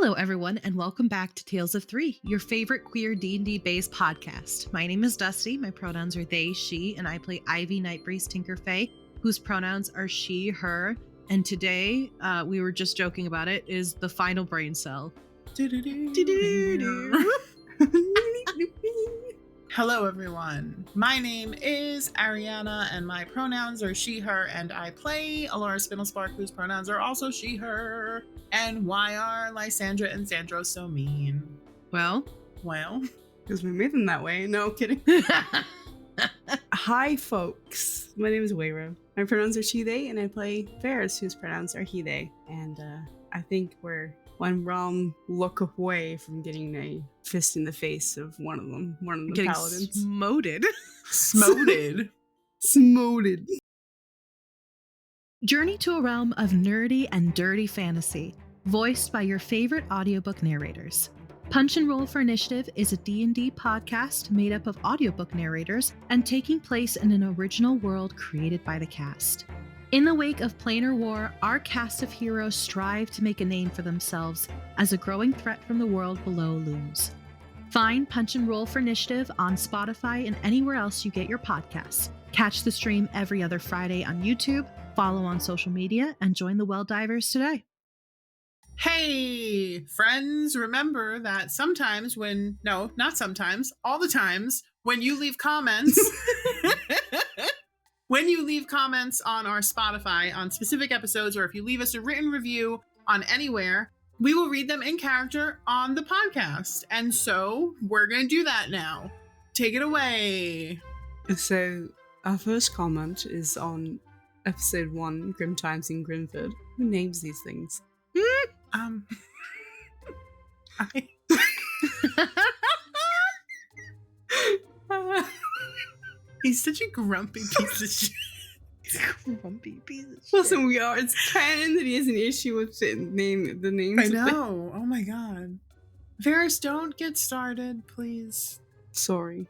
Hello, everyone, and welcome back to Tales of Three, your favorite queer D&D-based podcast. My name is Dusty, my pronouns are they, she, and I play Ivy Nightbreeze Tinkerfey, whose pronouns are she, her, and today, we were just joking about it, is the final brain cell. Hello, everyone. My name is Ariana, and my pronouns are she, her, and I play Alora Spindlespark, whose pronouns are also she, her. And why are Lysandra and Sandro so mean? Well, because we made them that way. No, kidding. Hi, folks. My name is Wayra. My pronouns are she, they, and I play Ferris, whose pronouns are he, they. And I think we're one wrong look away from getting a fist in the face of one of the getting paladins. smoted. Smoted. Journey to a realm of nerdy and dirty fantasy, voiced by your favorite audiobook narrators. Punch and Roll for Initiative is a D&D podcast made up of audiobook narrators and taking place in an original world created by the cast. In the wake of Planar War, our cast of heroes strive to make a name for themselves as a growing threat from the world below looms. Find Punch and Roll for Initiative on Spotify and anywhere else you get your podcasts. Catch the stream every other Friday on YouTube, follow on social media, and join the Well Divers today. Hey, friends, remember that all the times, when you leave comments, on our Spotify on specific episodes, or if you leave us a written review on anywhere, we will read them in character on the podcast. And so we're going to do that now. Take it away. So, our first comment is on episode 1, Grim Times in Grimford. Who names these things? He's such a grumpy piece of shit. Grumpy piece of shit. Listen, we are. It's canon that he has an issue with the names. I know. Oh my god. Varys, don't get started, please. Sorry.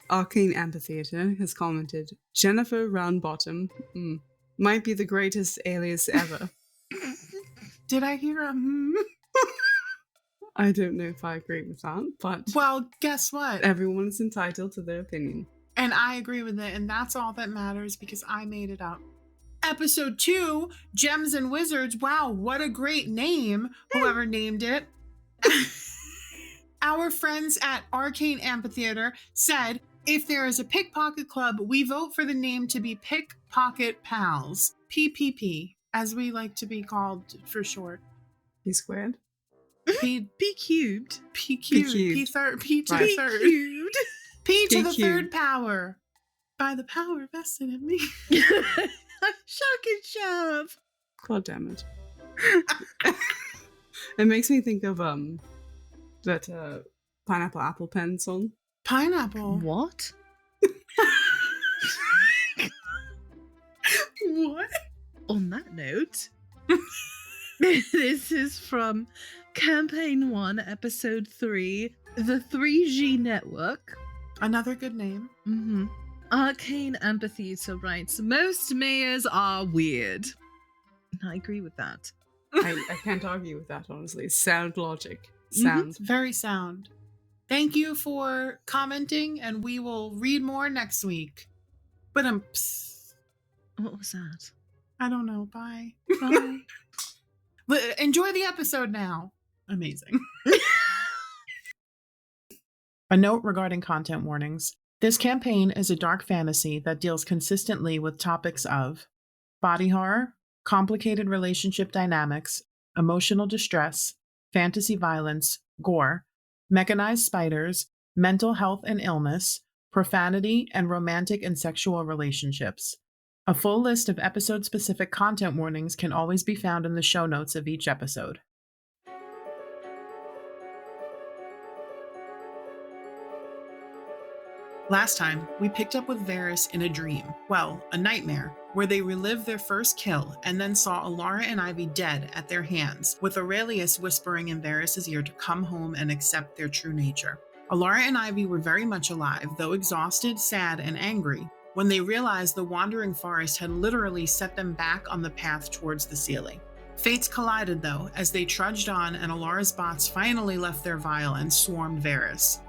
Arcane Amphitheater has commented, Jennifer Roundbottom might be the greatest alias ever. Did I hear a I don't know if I agree with that, but well, guess what? Everyone is entitled to their opinion. And I agree with it, and that's all that matters because I made it up. Episode 2, Gems and Wizards. Wow, what a great name, whoever named it. Our friends at Arcane Amphitheater said, if there is a pickpocket club, we vote for the name to be Pickpocket Pals. PPP, as we like to be called for short. P squared? P cubed. P cubed. P to the third. Cubed. P to the third power. By the power vested in me. Shock and shove. God damn it. It makes me think of that Pineapple Apple Pen song. Pineapple. What? What? On that note, this is from Campaign 1, Episode 3, The 3G Network. Another good name. Mm-hmm. Arcane Amphitheater writes, most mayors are weird. And I agree with that. I can't argue with that, honestly. Sound logic. Sound. Very sound. Thank you for commenting, and we will read more next week. But What was that? I don't know. Bye. Bye. Enjoy the episode now. Amazing. A note regarding content warnings. This campaign is a dark fantasy that deals consistently with topics of body horror, complicated relationship dynamics, emotional distress, fantasy violence, gore, mechanized spiders, mental health and illness, profanity, and romantic and sexual relationships. A full list of episode-specific content warnings can always be found in the show notes of each episode. Last time, we picked up with Varys in a dream, well, a nightmare, where they relived their first kill and then saw Alara and Ivy dead at their hands, with Aurelius whispering in Varys' ear to come home and accept their true nature. Alara and Ivy were very much alive, though exhausted, sad, and angry, when they realized the wandering forest had literally set them back on the path towards the Seelie. Fates collided, though, as they trudged on and Alara's bots finally left their vial and swarmed Varys.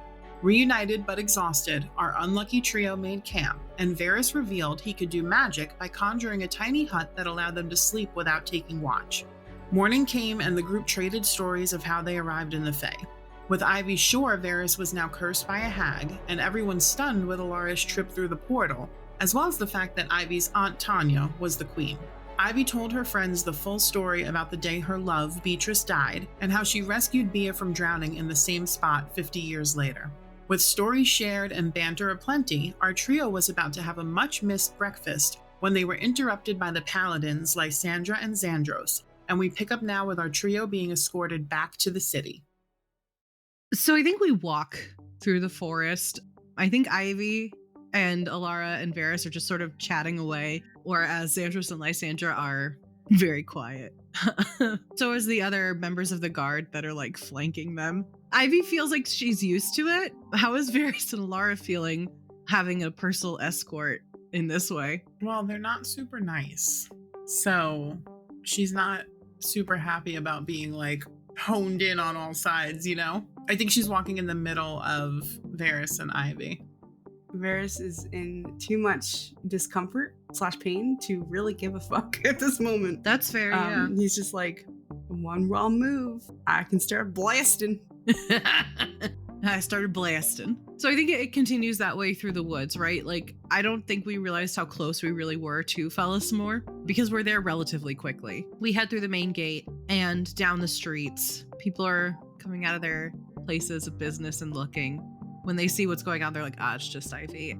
Reunited but exhausted, our unlucky trio made camp, and Varys revealed he could do magic by conjuring a tiny hut that allowed them to sleep without taking watch. Morning came and the group traded stories of how they arrived in the Fae. With Ivy sure Varys was now cursed by a hag, and everyone stunned with Alara's trip through the portal, as well as the fact that Ivy's Aunt Tanya was the queen. Ivy told her friends the full story about the day her love, Beatrice, died, and how she rescued Bea from drowning in the same spot 50 years later. With stories shared and banter aplenty, our trio was about to have a much-missed breakfast when they were interrupted by the paladins Lysandra and Xandros, and we pick up now with our trio being escorted back to the city. So I think we walk through the forest. I think Ivy and Alara and Varys are just sort of chatting away, whereas Xandros and Lysandra are very quiet. So is the other members of the guard that are like flanking them. Ivy feels like she's used to it. How is Varys and Alara feeling having a personal escort in this way? Well, they're not super nice. So she's not super happy about being like honed in on all sides, you know? I think she's walking in the middle of Varys and Ivy. Varys is in too much discomfort / pain to really give a fuck at this moment. That's fair, yeah. He's just like, one wrong move, I can start blasting. I started blasting. So I think it continues that way through the woods, right? Like, I don't think we realized how close we really were to Fellismore because we're there relatively quickly. We head through the main gate and down the streets. People are coming out of their places of business and looking. When they see what's going on, they're like, it's just Ivy.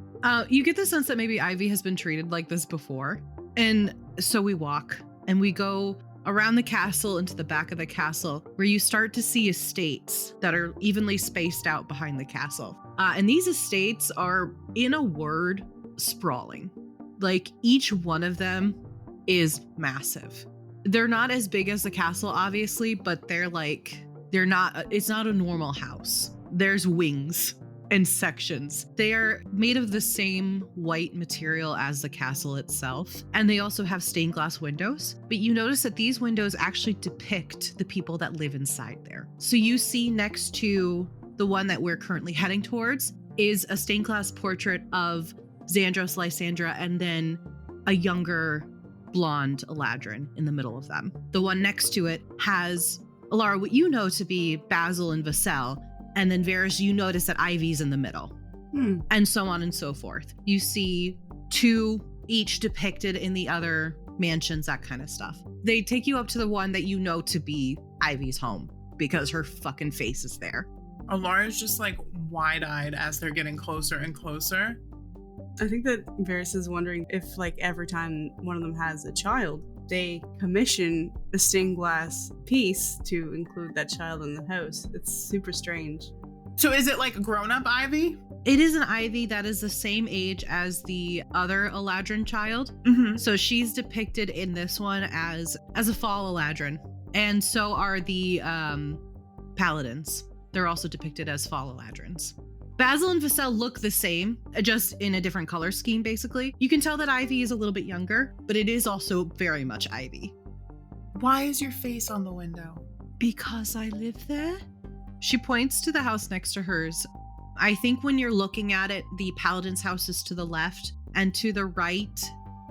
You get the sense that maybe Ivy has been treated like this before. And so we walk and we go around the castle into the back of the castle where you start to see estates that are evenly spaced out behind the castle. And these estates are, in a word, sprawling. Like, each one of them is massive. They're not as big as the castle, obviously, but it's not a normal house. There's wings and sections. They are made of the same white material as the castle itself, and they also have stained glass windows. But you notice that these windows actually depict the people that live inside there. So you see next to the one that we're currently heading towards is a stained glass portrait of Xandros, Lysandra, and then a younger blonde Eladrin in the middle of them. The one next to it has, Alara, what you know to be Basil and Vassell, and then Varys, you notice that Ivy's in the middle, and so on and so forth. You see two each depicted in the other mansions, that kind of stuff. They take you up to the one that you know to be Ivy's home because her fucking face is there. Alara's just like wide-eyed as they're getting closer and closer. I think that Varys is wondering if, like, every time one of them has a child, they commission a stained glass piece to include that child in the house. It's super strange. So is it like a grown-up Ivy? It is an Ivy that is the same age as the other Eladrin child. Mm-hmm. So she's depicted in this one as a fall Eladrin. And so are the paladins. They're also depicted as fall Eladrins. Basil and Vassell look the same, just in a different color scheme, basically. You can tell that Ivy is a little bit younger, but it is also very much Ivy. Why is your face on the window? Because I live there. She points to the house next to hers. I think when you're looking at it, the paladin's house is to the left, and to the right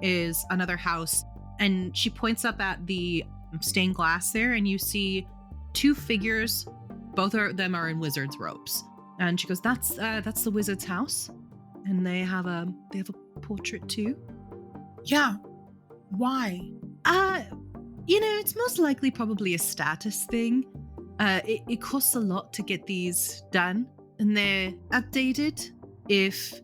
is another house. And she points up at the stained glass there, and you see two figures. Both of them are in wizard's robes. And she goes, that's the wizard's house. And they have a portrait too. Yeah. Why? It's most likely probably a status thing. It costs a lot to get these done. And they're updated if,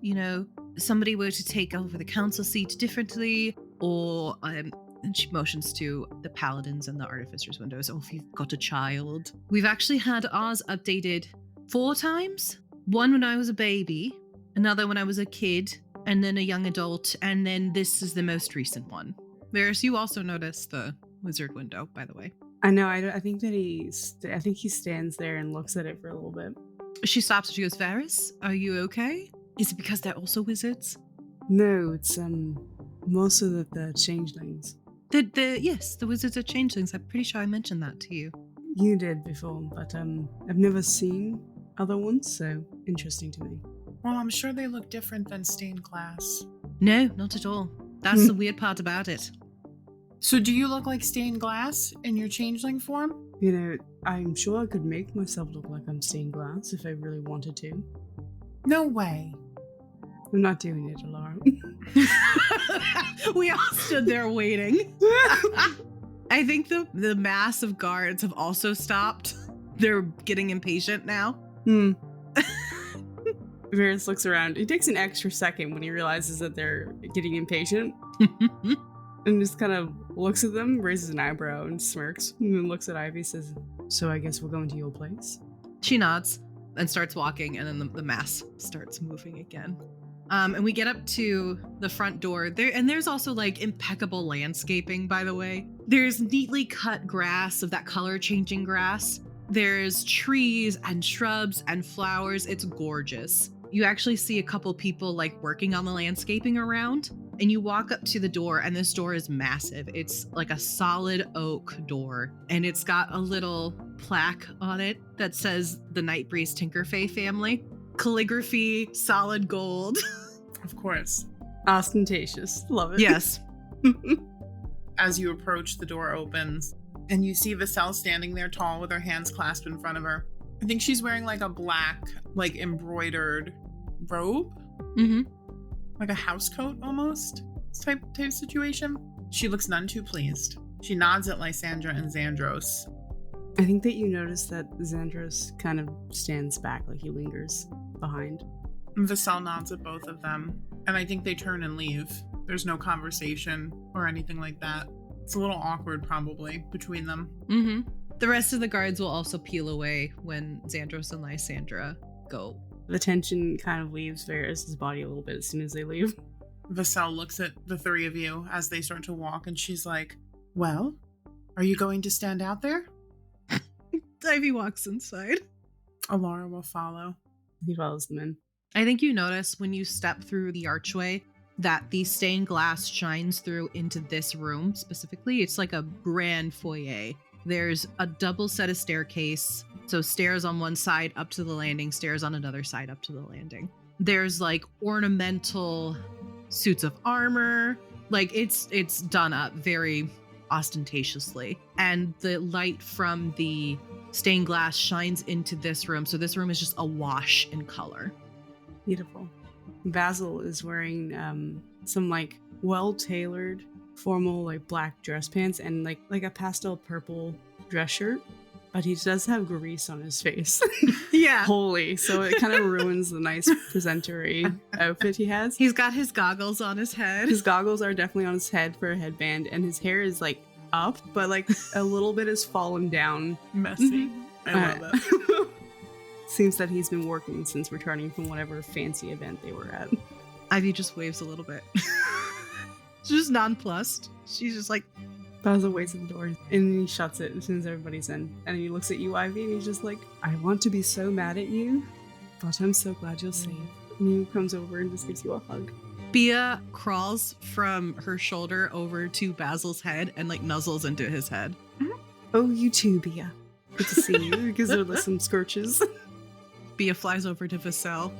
somebody were to take over the council seat differently, or and she motions to the paladins and the artificers' windows, or if you've got a child. We've actually had ours updated 4 times. One when I was a baby, another when I was a kid, and then a young adult, and then this is the most recent one. Varys, you also noticed the wizard window, by the way. I know. I think that he stands there and looks at it for a little bit. She stops and she goes, Varys, are you okay? Is it because they're also wizards? No, it's most of the changelings. Yes, the wizards are changelings. I'm pretty sure I mentioned that to you. You did before, but I've never seen other ones, so interesting to me. Well, I'm sure they look different than stained glass. No, not at all. That's the weird part about it. So do you look like stained glass in your changeling form? You know, I'm sure I could make myself look like I'm stained glass if I really wanted to. No way. I'm not doing it, Alara. We all stood there waiting. I think the mass of guards have also stopped. They're getting impatient now. Varys looks around. He takes an extra second when he realizes that they're getting impatient. And just kind of looks at them, raises an eyebrow and smirks, and then looks at Ivy and says, "So I guess we're going to your place?" She nods and starts walking, and then the mass starts moving again. And we get up to the front door there, and there's also like impeccable landscaping, by the way. There's neatly cut grass of that color changing grass. There's trees and shrubs and flowers. It's gorgeous. You actually see a couple people like working on the landscaping around, and you walk up to the door, and this door is massive. It's like a solid oak door, and it's got a little plaque on it that says the Nightbreeze Tinkerfay family. Calligraphy, solid gold. Of course. Ostentatious. Love it. Yes. As you approach, the door opens, and you see Vassell standing there tall with her hands clasped in front of her. I think she's wearing like a black, like embroidered robe. Mm-hmm. Like a house coat almost type situation. She looks none too pleased. She nods at Lysandra and Xandros. I think that you notice that Xandros kind of stands back, like he lingers behind. Vassell nods at both of them, and I think they turn and leave. There's no conversation or anything like that. It's a little awkward probably between them. Mm-hmm. The rest of the guards will also peel away when Xandros and Lysandra go. The tension kind of leaves Varys' body a little bit as soon as they leave. Vassell looks at the three of you as they start to walk, and she's like, "Well, are you going to stand out there?" Ivy walks inside. Alara will follow. He follows them in. I think you notice when you step through the archway that the stained glass shines through into this room specifically. It's like a grand foyer. There's a double set of staircase. So stairs on one side up to the landing, stairs on another side up to the landing. There's like ornamental suits of armor. Like it's done up very ostentatiously. And the light from the stained glass shines into this room. So this room is just awash in color. Beautiful. Basil is wearing some like well-tailored formal like black dress pants and like a pastel purple dress shirt, but he does have grease on his face. Yeah. Holy. So it kind of ruins the nice presentery outfit he has. He's got his goggles on his head. His goggles are definitely on his head for a headband, and his hair is like up, but like a little bit has fallen down. Messy. I love it. Seems that he's been working since returning from whatever fancy event they were at. Ivy just waves a little bit. She's just nonplussed. She's just like... Basil waits at the door, and then he shuts it as soon as everybody's in. And he looks at you, Ivy, and he's just like, "I want to be so mad at you, but I'm so glad you're safe." And he comes over and just gives you a hug. Bia crawls from her shoulder over to Basil's head and like nuzzles into his head. Oh, you too, Bia. Good to see you. Because there are some scorches. Bia flies over to Vassell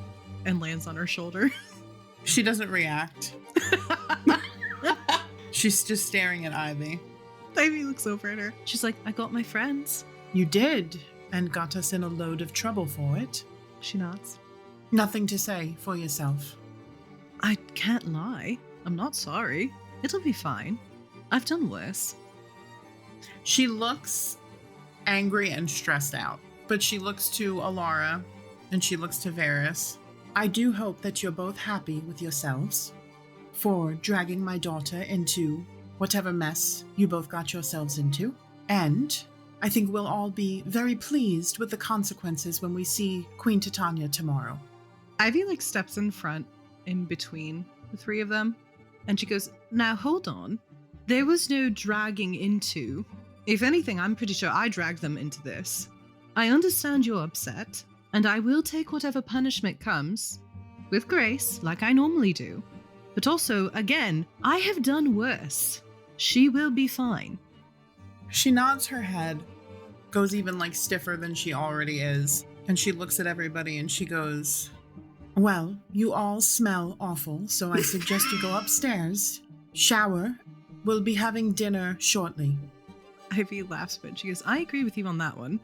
and lands on her shoulder. She doesn't react. She's just staring at Ivy. Ivy looks over at her. She's like, "I got my friends." You did, and got us in a load of trouble for it. She nods. Nothing to say for yourself. I can't lie. I'm not sorry. It'll be fine. I've done worse. She looks angry and stressed out, but she looks to Alara and she looks to Varys. I do hope that you're both happy with yourselves for dragging my daughter into whatever mess you both got yourselves into. And I think we'll all be very pleased with the consequences when we see Queen Titania tomorrow. Ivy like steps in front in between the three of them, and she goes, "Now hold on. There was no dragging into. If anything, I'm pretty sure I dragged them into this. I understand you're upset, and I will take whatever punishment comes with grace, like I normally do. But also, again, I have done worse." She will be fine. She nods her head, goes even like stiffer than she already is, and she looks at everybody and she goes, well, you all smell awful, so I suggest you go upstairs, shower. We'll be having dinner shortly. Ivy laughs, but she goes, I agree with you on that one.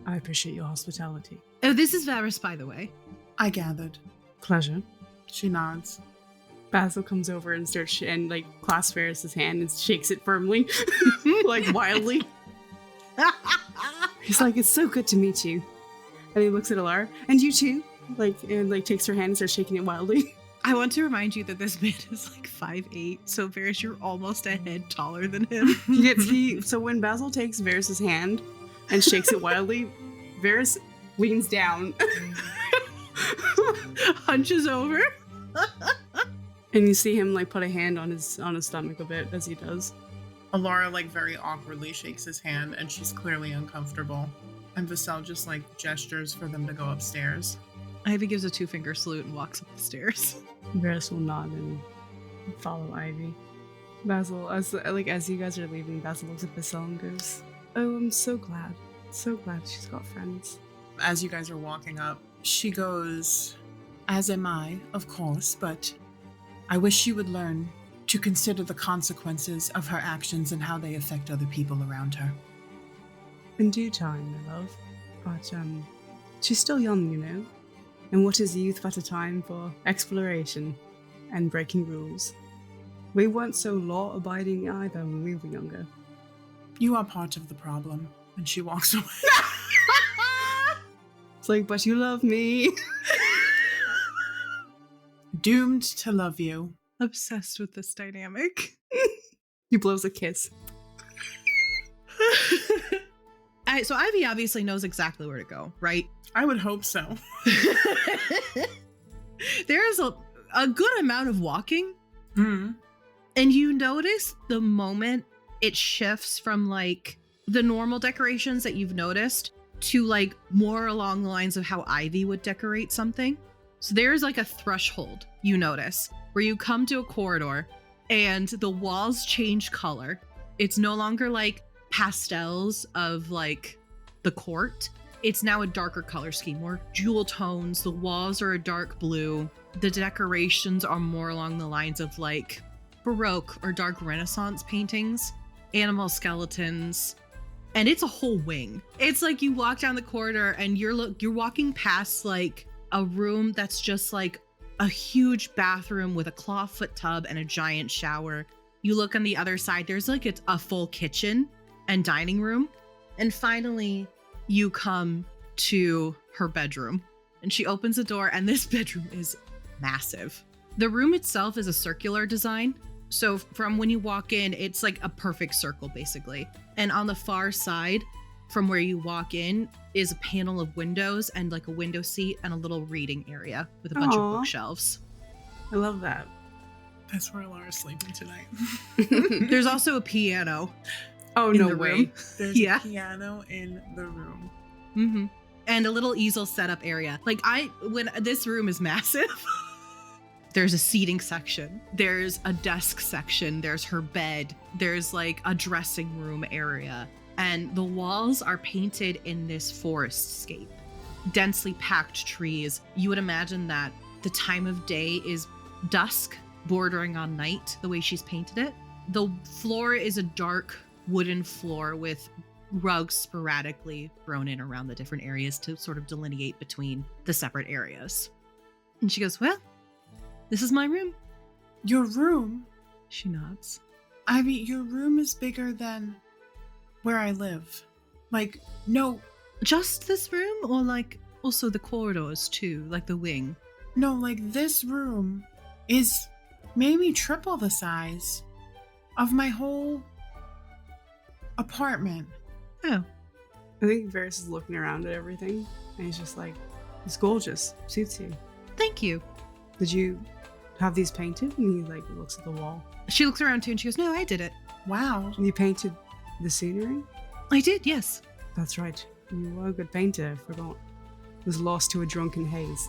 I appreciate your hospitality. Oh, this is Varys, by the way. I gathered. Pleasure. She nods. Basil comes over and starts and like clasps Varys' hand and shakes it firmly, like wildly. He's like, it's so good to meet you. And he looks at Alara, and you too. And takes her hand and starts shaking it wildly. I want to remind you that this man is like 5'8", so Varys, you're almost a head taller than him. So when Basil takes Varys' hand and shakes it wildly, Varys leans down, hunches over, and you see him like put a hand on his stomach a bit as he does. Alara like very awkwardly shakes his hand, and she's clearly uncomfortable. And Vassell just like gestures for them to go upstairs. Ivy gives a 2-finger salute and walks up the stairs. Varys will nod and follow Ivy. Basil, as you guys are leaving, Basil looks at Vassell and goes, oh, I'm so glad. So glad she's got friends. As you guys are walking up, she goes, as am I, of course, but I wish she would learn to consider the consequences of her actions and how they affect other people around her. In due time, my love. But, she's still young, you know. And what is youth but a time for exploration and breaking rules? We weren't so law-abiding either when we were younger. You are part of the problem. And she walks away. It's like, but you love me. Doomed to love you. Obsessed with this dynamic. He blows a kiss. So Ivy obviously knows exactly where to go, right? I would hope so. There is a good amount of walking. Mm-hmm. And you notice the moment it shifts from like the normal decorations that you've noticed to like more along the lines of how Ivy would decorate something. So there's like a threshold you notice where you come to a corridor and the walls change color. It's no longer like pastels of like the court. It's now a darker color scheme, more jewel tones. The walls are a dark blue. The decorations are more along the lines of like Baroque or dark Renaissance paintings, animal skeletons, and it's a whole wing. It's like you walk down the corridor and you're walking past like a room that's just like a huge bathroom with a clawfoot tub and a giant shower. You look on the other side, there's like a full kitchen and dining room. And finally, you come to her bedroom and she opens the door and this bedroom is massive. The room itself is a circular design. So from when you walk in, it's like a perfect circle basically. And on the far side from where you walk in is a panel of windows and like a window seat and a little reading area with a bunch of bookshelves. I love that. That's where Alara's sleeping tonight. There's also a piano. Oh, in no the way. room. There's a piano in the room. Mm-hmm. And a little easel setup area. Like when this room is massive. There's a seating section. There's a desk section. There's her bed. There's like a dressing room area. And the walls are painted in this forest scape. Densely packed trees. You would imagine that the time of day is dusk, bordering on night, the way she's painted it. The floor is a dark wooden floor with rugs sporadically thrown in around the different areas to sort of delineate between the separate areas. And she goes, well, this is my room. Your room? She nods. Ivy, your room is bigger than where I live. Like, no. Just this room or like also the corridors too, like the wing? No, like this room is maybe triple the size of my whole apartment. Oh. I think Varys is looking around at everything and he's just like, it's gorgeous. Suits you. Thank you. Did you have these painted? And he like looks at the wall. She looks around too and she goes, no, I did it. Wow. And you painted the scenery? I did, yes. That's right. You were a good painter, I forgot. Was lost to a drunken haze.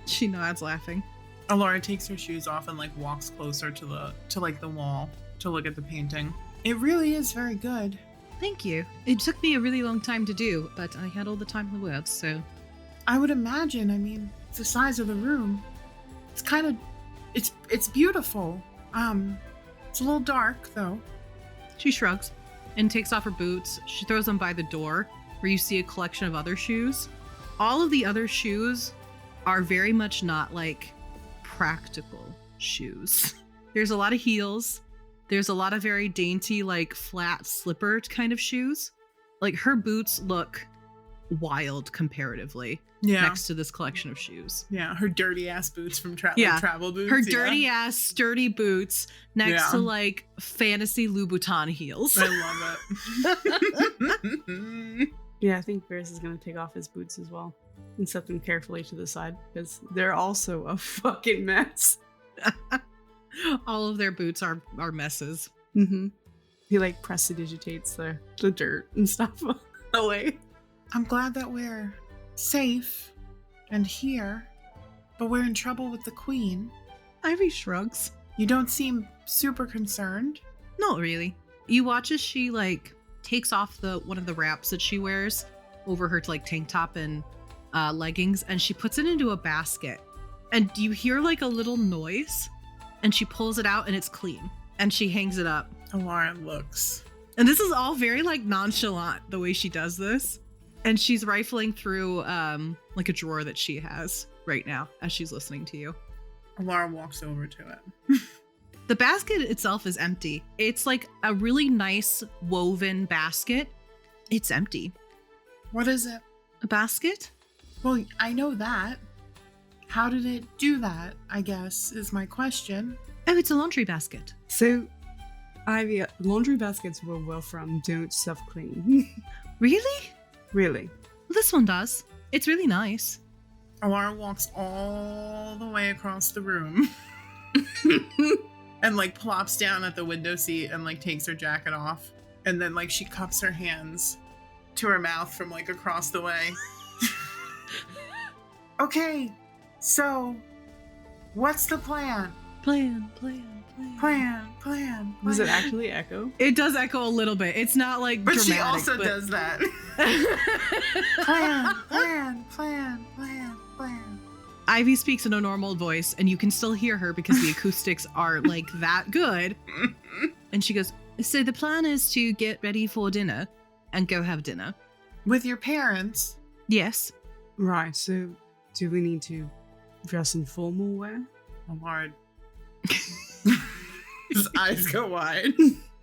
She nods, laughing. Alara takes her shoes off and like walks closer to the wall to look at the painting. It really is very good. Thank you. It took me a really long time to do, but I had all the time in the world, so. I would imagine. I mean, it's the size of the room. It's kind of, it's beautiful. It's a little dark though. She shrugs and takes off her boots. She throws them by the door, where you see a collection of other shoes. All of the other shoes are very much not like practical shoes. There's a lot of heels. There's a lot of very dainty, like flat slipper kind of shoes. Like her boots look wild comparatively next to this collection of shoes. Yeah, her dirty ass boots from travel boots. Her dirty ass sturdy boots next to like fantasy Louboutin heels. I love it. Yeah, I think Varys is going to take off his boots as well and set them carefully to the side because they're also a fucking mess. All of their boots are messes. Mm-hmm. He like prestidigitates the dirt and stuff away. I'm glad that we're safe and here, but we're in trouble with the queen. Ivy shrugs. You don't seem super concerned. Not really. You watch as she like takes off one of the wraps that she wears over her like tank top and leggings, and she puts it into a basket. And you hear like a little noise, and she pulls it out and it's clean. And she hangs it up. Alara looks. And this is all very like nonchalant the way she does this. And she's rifling through like a drawer that she has right now as she's listening to you. Alara walks over to it. The basket itself is empty. It's like a really nice woven basket. It's empty. What is it? A basket? Well, I know that. How did it do that, I guess, is my question. Oh, it's a laundry basket. So, Ivy, laundry baskets where we're from don't self-clean. Really? Really? Well, this one does. It's really nice. Alara walks all the way across the room and like plops down at the window seat and like takes her jacket off. And then like she cups her hands to her mouth from like across the way. Okay, so what's the plan? Plan. Does it actually echo? It does echo a little bit. It's not like but dramatic. She also does that. Plan. Ivy speaks in a normal voice, and you can still hear her because the acoustics are like that good. And she goes, so the plan is to get ready for dinner and go have dinner. With your parents? Yes. Right, so do we need to dress in formal wear? Alara. His eyes go wide.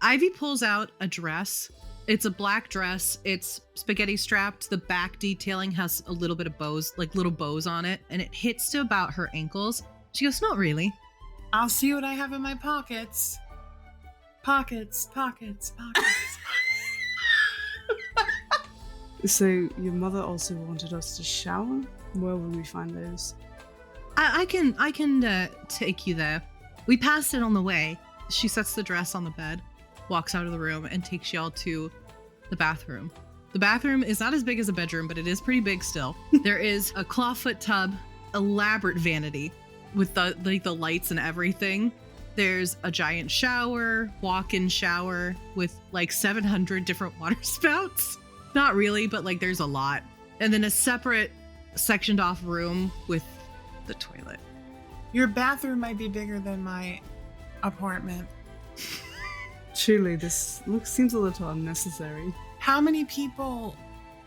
Ivy pulls out a dress. It's a black dress. It's spaghetti strapped. The back detailing has a little bit of bows, like little bows on it, and it hits to about her ankles. She goes, not really. I'll see what I have in my pockets. Pockets. So your mother also wanted us to shower? Where will we find those? I can take you there. We passed it on the way. She sets the dress on the bed, walks out of the room, and takes y'all to the bathroom. The bathroom is not as big as a bedroom, but it is pretty big still. There is a clawfoot tub, elaborate vanity with the lights and everything. There's a giant shower, walk-in shower with like 700 different water spouts. Not really, but like there's a lot. And then a separate sectioned off room with the toilet. Your bathroom might be bigger than my apartment. Truly, this seems a little unnecessary. How many people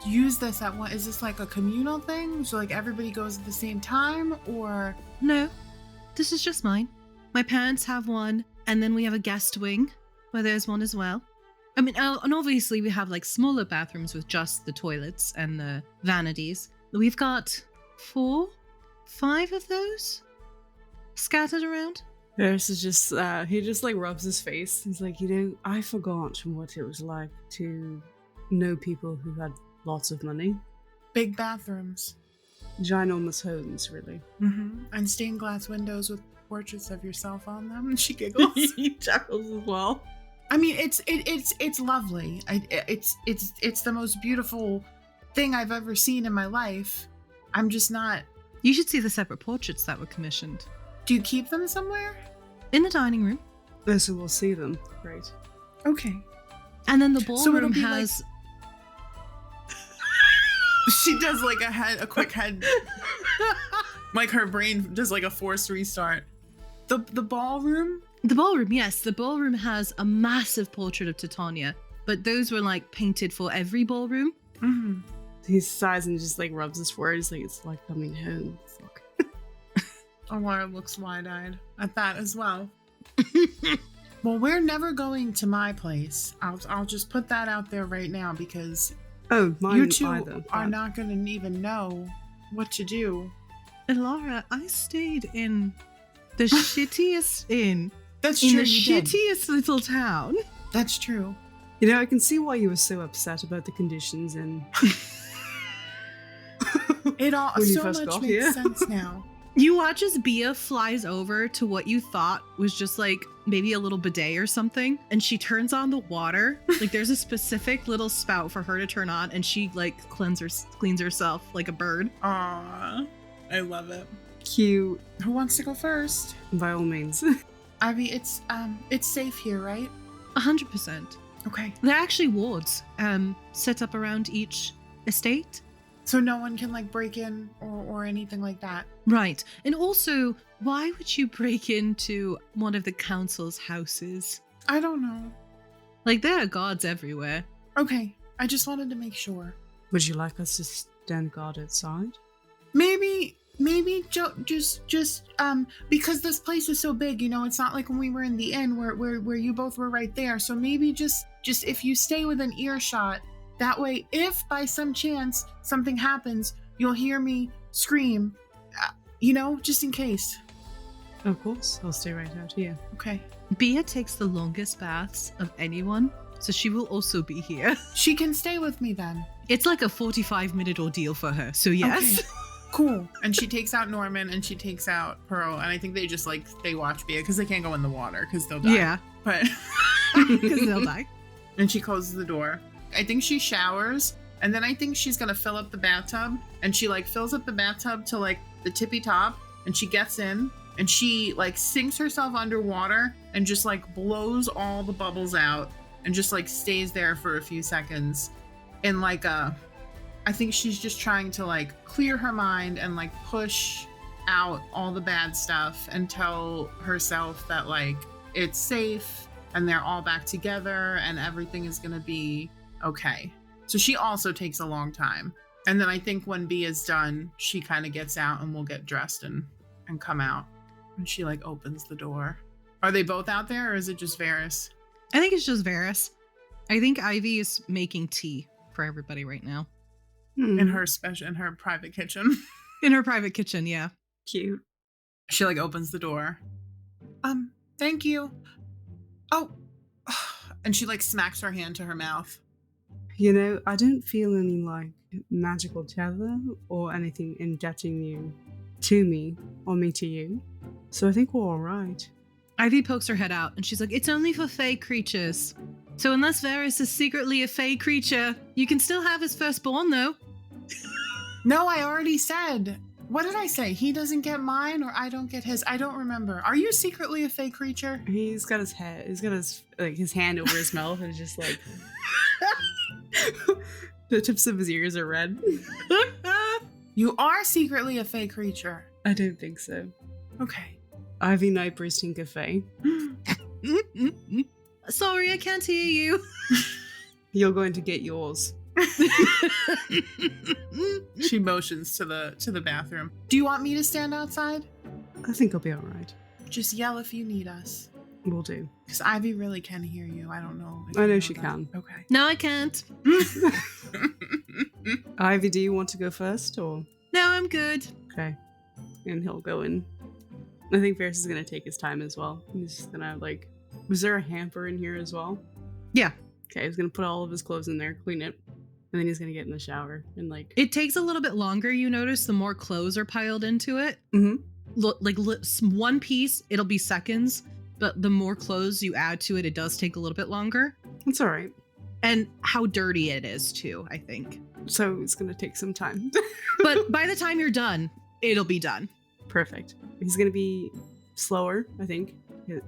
use this at once? Is this like a communal thing? So like everybody goes at the same time, or? No, this is just mine. My parents have one, and then we have a guest wing where there's one as well. I mean, and obviously we have like smaller bathrooms with just the toilets and the vanities. We've got 4, 5 of those scattered around. Varys is just, he just like rubs his face. He's like, I forgot what it was like to know people who had lots of money. Big bathrooms. Ginormous homes, really. Mm-hmm. And stained glass windows with portraits of yourself on them. And she giggles. He chuckles as well. I mean, it's lovely. It's the most beautiful thing I've ever seen in my life. I'm just not. You should see the separate portraits that were commissioned. Do you keep them somewhere? In the dining room. Oh, so we'll see them. Great. Okay. And then the it'll ballroom be has... She does like a quick head. Like her brain does like a forced restart. The ballroom? The ballroom, yes. The ballroom has a massive portrait of Titania, but those were like painted for every ballroom. Mm-hmm. He sighs and just like rubs his forehead. He's like, it's like coming home. Fuck. Alara looks wide-eyed at that as well. Well, we're never going to my place. I'll just put that out there right now because Oh, mine you two either. are not going to even know what to do. Elara, I stayed in the shittiest inn That's in true. the You did. shittiest little town. That's true. You know, I can see why you were so upset about the conditions and It all When you so first much got makes here. sense now. You watch as Bia flies over to what you thought was just like maybe a little bidet or something, and she turns on the water. Like there's a specific little spout for her to turn on, and she like cleans herself like a bird. Aww, I love it. cute. Who wants to go first? By all means. Ivy, it's safe here, right? 100%. Okay. They're actually wards set up around each estate. So no one can like break in or anything like that. Right. And also, why would you break into one of the council's houses? I don't know. Like, there are guards everywhere. Okay, I just wanted to make sure. Would you like us to stand guard outside? Maybe just because this place is so big, you know, it's not like when we were in the inn where you both were right there. So maybe just if you stay within earshot, that way, if by some chance something happens, you'll hear me scream, you know, just in case. Of course, I'll stay right out here. Okay. Bia takes the longest baths of anyone, so she will also be here. She can stay with me then. It's like a 45-minute ordeal for her, so yes. Okay. Cool. And she takes out Norman and she takes out Pearl, and I think they just like they watch Bia because they can't go in the water because they'll die. Yeah, But because they'll die. and she closes the door. I think she showers, and then I think she's gonna fill up the bathtub, and she like fills up the bathtub to like the tippy top, and she gets in, and she like sinks herself underwater and just like blows all the bubbles out, and just like stays there for a few seconds, in like I think she's just trying to like clear her mind and like push out all the bad stuff and tell herself that like it's safe and they're all back together and everything is gonna be okay. So she also takes a long time. And then I think when B is done, she kind of gets out and will get dressed and come out. And she like opens the door. Are they both out there or is it just Varys? I think it's just Varys. I think Ivy is making tea for everybody right now. In her private kitchen. In her private kitchen, yeah. Cute. She like opens the door. Thank you. Oh. And she like smacks her hand to her mouth. You know, I don't feel any like magical tether or anything indebting you to me or me to you. So I think we're all right. Ivy pokes her head out and she's like, it's only for fae creatures. So unless Varys is secretly a fae creature, you can still have his firstborn though. No, I already said. What did I say? He doesn't get mine or I don't get his? I don't remember. Are you secretly a fake creature? He's got his head. He's got his hand over his mouth and just like the tips of his ears are red. You are secretly a fake creature. I don't think so. Okay. Ivy Nightburst in Cafe. Sorry, I can't hear you. You're going to get yours. She motions to the bathroom. Do you want me to stand outside? I think I'll be all right. Just yell if you need us. We'll do. Because Ivy really can hear you. I don't know. I know she can. Okay. No, I can't. Ivy, do you want to go first or? No, I'm good. Okay. And he'll go in. I think Varys is going to take his time as well. He's just going to like, was there a hamper in here as well? Yeah. Okay, he's going to put all of his clothes in there, clean it. And then he's going to get in the shower and like. It takes a little bit longer, you notice, the more clothes are piled into it. Mm-hmm. One piece, it'll be seconds, but the more clothes you add to it, it does take a little bit longer. It's all right. And how dirty it is, too, I think. So it's going to take some time. But by the time you're done, it'll be done. Perfect. He's going to be slower, I think,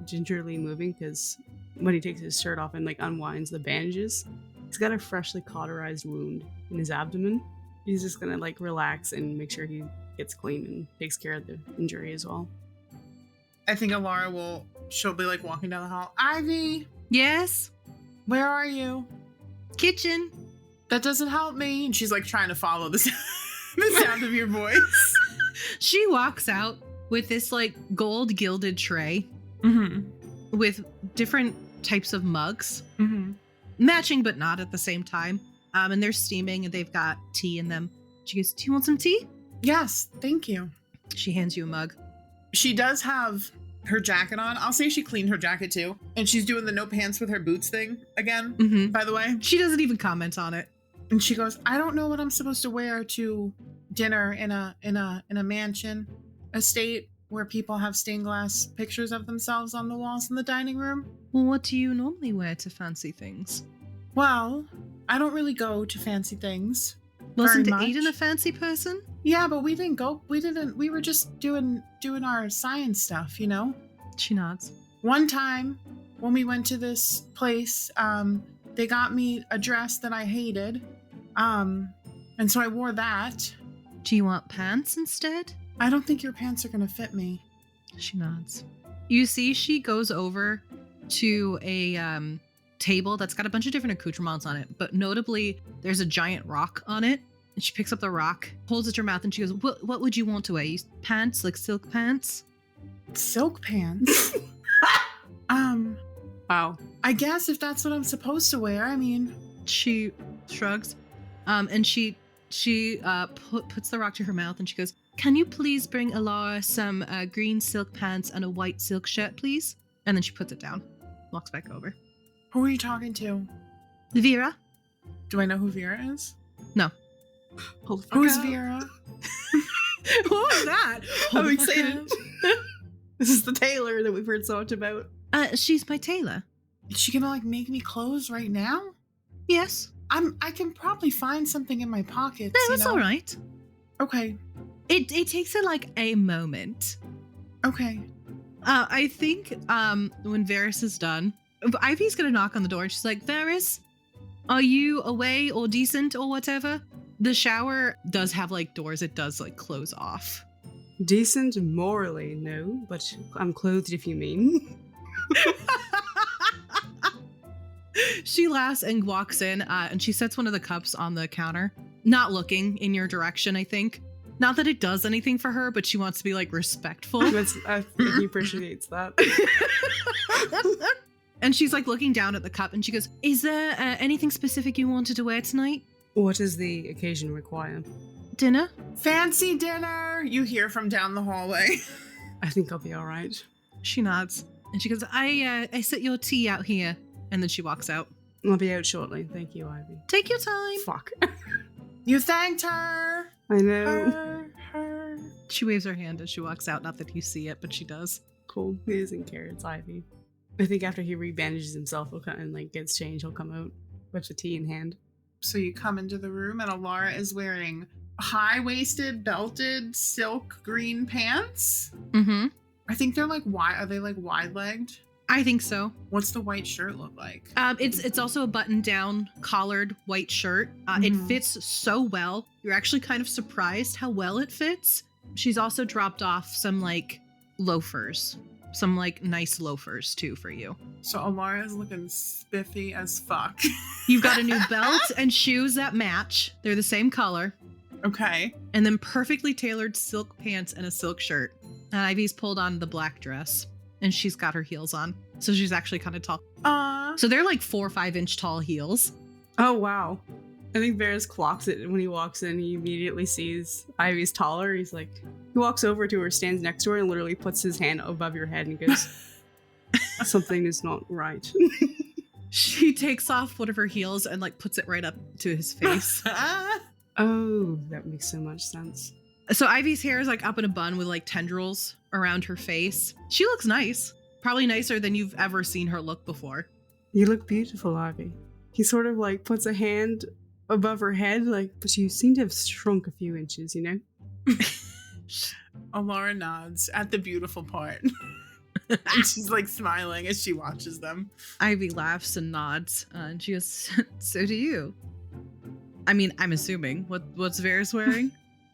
gingerly moving, because when he takes his shirt off and like unwinds the bandages, he's got a freshly cauterized wound in his abdomen. He's just going to like relax and make sure he gets clean and takes care of the injury as well. I think she'll be like walking down the hall. Ivy, Yes? where are you? Kitchen. That doesn't help me. And she's like trying to follow the sound of your voice. She walks out with this like gold gilded tray with different types of mugs, matching but not at the same time. And they're steaming and they've got tea in them. She goes, "Do you want some tea?" Yes, thank you. She hands you a mug. She does have her jacket on. I'll say she cleaned her jacket too. And she's doing the no pants with her boots thing again, by the way. She doesn't even comment on it. And she goes, "I don't know what I'm supposed to wear to dinner in a mansion estate where people have stained glass pictures of themselves on the walls in the dining room." Well, what do you normally wear to fancy things? Well, I don't really go to fancy things. Wasn't very Aiden a much. fancy person? Yeah, but we were just doing our science stuff, you know? She nods. One time when we went to this place, they got me a dress that I hated. And so I wore that. Do you want pants instead? I don't think your pants are gonna fit me. She nods. You see she goes over to a table that's got a bunch of different accoutrements on it, but notably there's a giant rock on it. And she picks up the rock, holds it to her mouth, and she goes, what would you want to wear? Pants, like silk pants? Silk pants? Wow. I guess if that's what I'm supposed to wear, I mean... She shrugs, and she puts the rock to her mouth, and she goes, "Can you please bring Alara some green silk pants and a white silk shirt, please?" And then she puts it down, walks back over. Who are you talking to? Vera? Do I know who Vera is? No. Who's Vera? What was that? I'm excited. This is the tailor that we've heard so much about. She's my tailor. Is she gonna like make me clothes right now? Yes. I can probably find something in my pockets. No, it's all right. Okay. It takes her like a moment. Okay. I think when Varys is done, Ivy's gonna knock on the door and she's like, "Varys, are you away or decent or whatever?" The shower does have like doors. It does like close off. Decent morally, no, but I'm clothed if you mean. She laughs and walks in, and she sets one of the cups on the counter, not looking in your direction, I think. Not that it does anything for her, but she wants to be like respectful. I think he appreciates that. And she's like looking down at the cup and she goes, "Is there anything specific you wanted to wear tonight?" What does the occasion require? "Dinner?" Fancy dinner! You hear from down the hallway. I think I'll be all right. She nods and she goes, I set your tea out here." And then she walks out. I'll be out shortly. Thank you, Ivy. "Take your time." Fuck. You thanked her. I know. Her. She waves her hand as she walks out. Not that you see it, but she does. Cool. He doesn't care. It's Ivy. I think after he rebandages himself, he'll come and like gets changed. He'll come out with the tea in hand. So you come into the room and Alara is wearing high-waisted, belted, silk green pants. Mm-hmm. I think they're like wide. Are they like wide-legged? I think so. What's the white shirt look like? It's also a button-down, collared white shirt. It fits so well. You're actually kind of surprised how well it fits. She's also dropped off some like loafers, some like nice loafers too for you. So Alara is looking spiffy as fuck. You've got a new belt and shoes that match. They're the same color. Okay. And then perfectly tailored silk pants and a silk shirt. And Ivy's pulled on the black dress. And she's got her heels on. So she's actually kind of tall. So they're like 4 or 5 inch tall heels. Oh, wow. I think Varys clocks it when he walks in. He immediately sees Ivy's taller. He's like, he walks over to her, stands next to her, and literally puts his hand above your head and goes, "Something is not right." She takes off one of her heels and like puts it right up to his face. Oh, that makes so much sense. So Ivy's hair is like up in a bun with like tendrils around her face. She looks nice. Probably nicer than you've ever seen her look before. You look beautiful, Ivy. He sort of like puts a hand above her head, like, but you seem to have shrunk a few inches, you know? Alara nods at the beautiful part. And she's like smiling as she watches them. Ivy laughs and nods, and she goes, "So do you." I mean, I'm assuming. What's Varys wearing?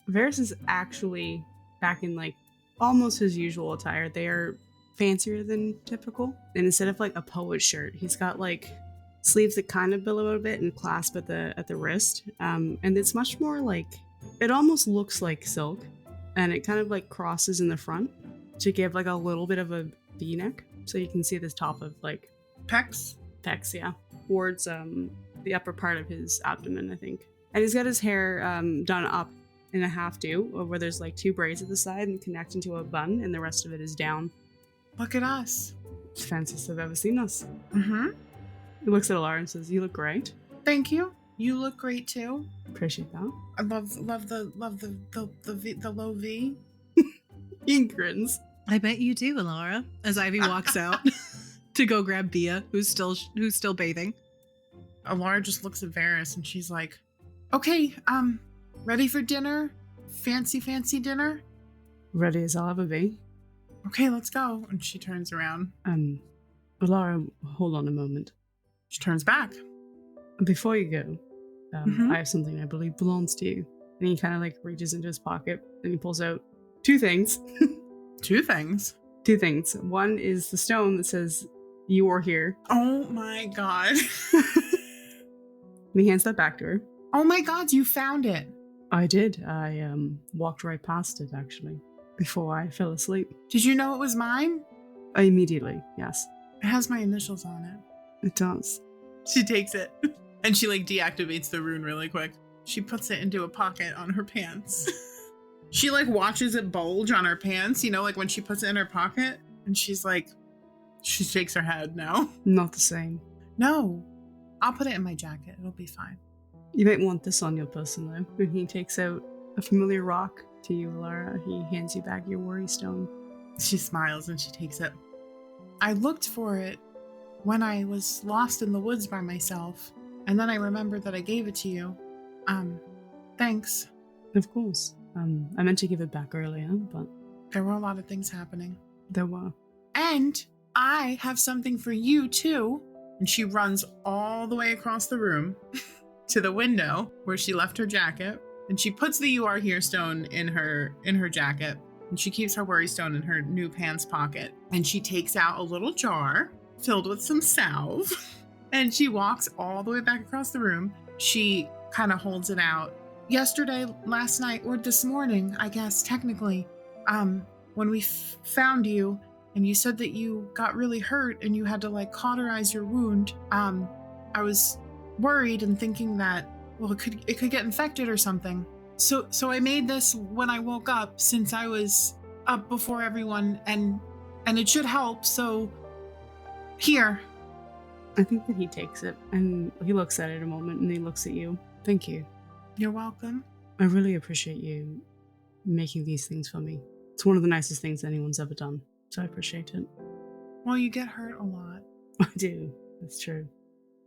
Varys is actually back in like almost his usual attire. They are fancier than typical. And instead of like a poet shirt, he's got like sleeves that kind of billow a bit and clasp at the wrist. And it's much more like, it almost looks like silk, and it kind of like crosses in the front to give like a little bit of a V-neck, so you can see the top of like Pecs? pecs, yeah, towards the upper part of his abdomen, I think. And he's got his hair done up in a half do, where there's like 2 braids at the side and connect into a bun, and the rest of it is down. Look at us. It's the fanciest I've ever seen us. Mm-hmm. He looks at Alara and says, "You look great." Thank you. You look great too. Appreciate that. I love the low V. He grins. I bet you do, Alara. As Ivy walks out to go grab Bia, who's still bathing. Alara just looks at Varys and she's like, "Okay, ready for dinner? Fancy dinner? Ready as I'll ever be. Okay, let's go." And she turns around. Alara, hold on a moment. She turns back. Before you go, Mhm. I have something I believe belongs to you. And he kind of like reaches into his pocket and he pulls out 2 things. 2 things. 2 things. One is the stone that says, "You are here." Oh my god. And he hands that back to her. Oh my god, you found it. I did. I walked right past it, actually, before I fell asleep. Did you know it was mine? Immediately, yes. It has my initials on it. It does. She takes it and she like deactivates the rune really quick. She puts it into a pocket on her pants. She like watches it bulge on her pants, you know, like when she puts it in her pocket, and she's like, she shakes her head. No. Not the same. No. I'll put it in my jacket. It'll be fine. You might want this on your person, though. When he takes out a familiar rock to you, Alara, he hands you back your worry stone. She smiles and she takes it. I looked for it when I was lost in the woods by myself, and then I remembered that I gave it to you. Thanks. Of course. I meant to give it back earlier, but There were a lot of things happening. there were. And I have something for you too. And she runs all the way across the room to the window where she left her jacket, and she puts the "You Are Here" stone in her jacket, and she keeps her worry stone in her new pants pocket, and she takes out a little jar filled with some salve, and she walks all the way back across the room. She kind of holds it out. Yesterday, last night, or this morning, I guess technically, when we found you, and you said that you got really hurt and you had to like cauterize your wound, I was worried and thinking that, well, it could get infected or something. So I made this when I woke up, since I was up before everyone, and it should help. So here. I think that he takes it and he looks at it a moment and he looks at you. Thank you. You're welcome. I really appreciate you making these things for me. It's one of the nicest things anyone's ever done, so I appreciate it. Well, you get hurt a lot. I do. That's true.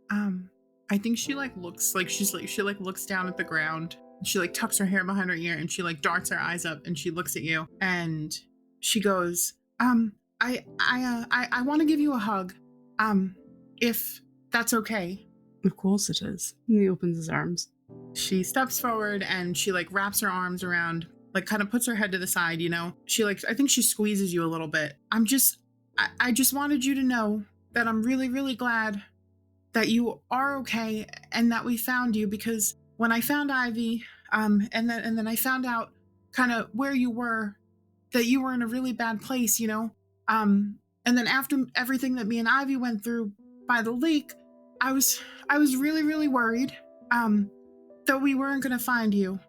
I think she looks down at the ground. She like tucks her hair behind her ear and she like darts her eyes up and she looks at you and she goes, I want to give you a hug. If that's okay. Of course it is. And he opens his arms. She steps forward and she like wraps her arms around, like kind of puts her head to the side, you know. She like, I think she squeezes you a little bit. I just wanted you to know that I'm really, really glad that you are okay and that we found you, because when I found Ivy, and then I found out kind of where you were, that you were in a really bad place, you know. And then after everything that me and Ivy went through by the lake, I was really, really worried that we weren't going to find you.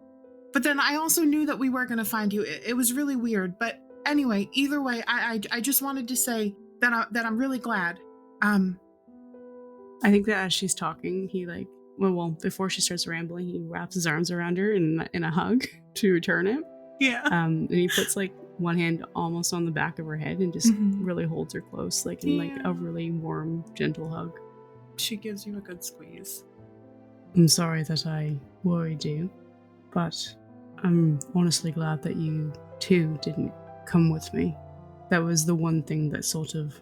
But then I also knew that we were going to find you. It was really weird. But anyway, either way, I just wanted to say that I'm really glad. I think that as she's talking, he like, well, before she starts rambling, he wraps his arms around her in a hug to return it. Yeah. And he puts like one hand almost on the back of her head and just really holds her close, like in like a really warm, gentle hug. She gives you a good squeeze. I'm sorry that I worried you, but I'm honestly glad that you two didn't come with me. That was the one thing that sort of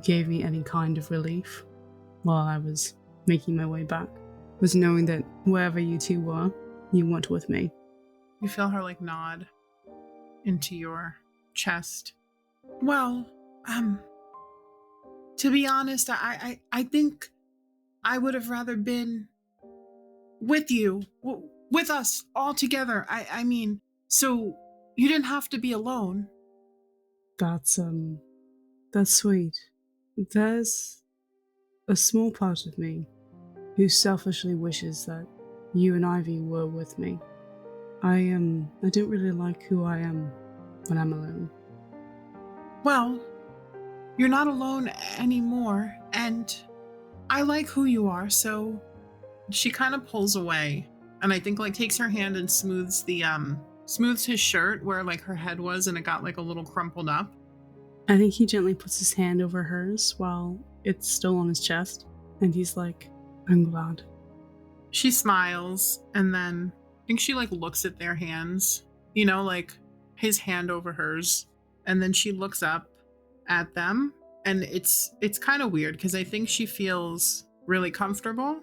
gave me any kind of relief while I was making my way back, was knowing that wherever you two were, you weren't with me. You feel her like nod into your chest. Well, to be honest, I think I would have rather been with you, with us all together. I mean, so you didn't have to be alone. That's sweet. There's a small part of me who selfishly wishes that you and Ivy were with me. I don't really like who I am when I'm alone. Well, you're not alone anymore, and I like who you are, so she kind of pulls away, and I think like takes her hand and smooths his shirt where like her head was and it got like a little crumpled up. I think he gently puts his hand over hers while it's still on his chest, and he's like, I'm glad. She smiles, and then I think she like looks at their hands, you know, like his hand over hers, and then she looks up at them, and it's kind of weird because I think she feels really comfortable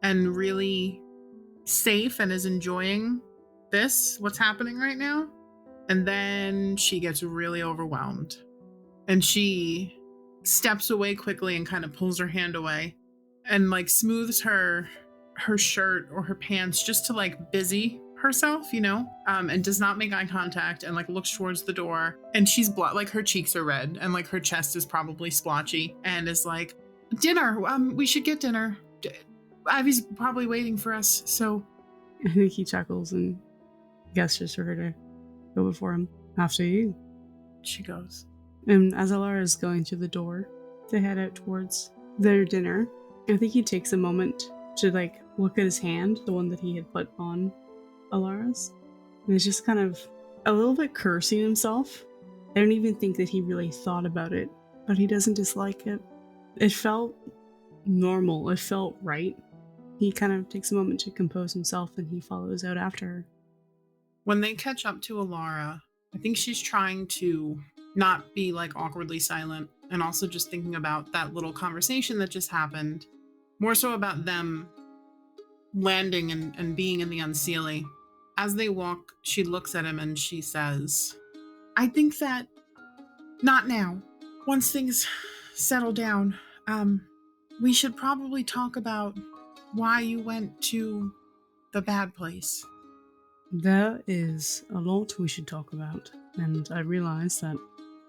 and really safe and is enjoying what's happening right now. And then she gets really overwhelmed, and she steps away quickly and kind of pulls her hand away and like smooths her shirt or her pants just to like busy herself, you know, and does not make eye contact and like looks towards the door, and she's like her cheeks are red and like her chest is probably splotchy, and is like, dinner, we should get dinner. Ivy's probably waiting for us, so. I think he chuckles and gestures for her to go before him. After you. She goes. And as Alara is going through the door to head out towards their dinner, I think he takes a moment to like look at his hand, the one that he had put on Alara's, and is just kind of a little bit cursing himself. I don't even think that he really thought about it, but he doesn't dislike it. It felt normal. It felt right. He kind of takes a moment to compose himself, and he follows out after her. When they catch up to Alara, I think she's trying to not be like awkwardly silent, and also just thinking about that little conversation that just happened, more so about them landing and being in the Seelie. As they walk, she looks at him and she says, I think that not now. Once things settle down, we should probably talk about why you went to the bad place. There is a lot we should talk about, and I realize that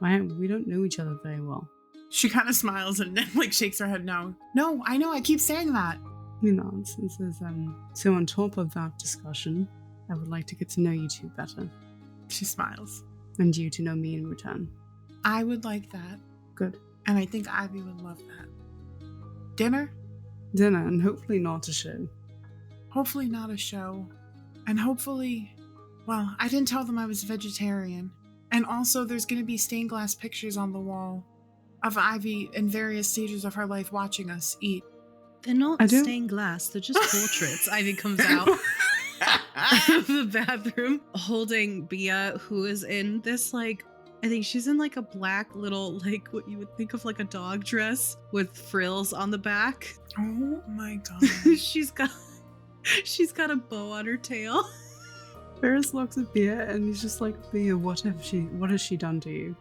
we don't know each other very well. She kind of smiles and like shakes her head no. No, I know, I keep saying that. He nods and says, so on top of that discussion, I would like to get to know you two better. She smiles. And you to know me in return. I would like that. Good. And I think Ivy would love that. Dinner? Dinner, and hopefully not a show. Hopefully not a show. And hopefully, well, I didn't tell them I was vegetarian. And also there's going to be stained glass pictures on the wall of Ivy in various stages of her life watching us eat. They're not stained glass, they're just portraits. Ivy comes out of the bathroom holding Bia, who is in this, like, I think she's in like a black little, like what you would think of like a dog dress with frills on the back. Oh my god. She's got a bow on her tail. Ferris looks at Bia and he's just like, Bia, what has she done to you?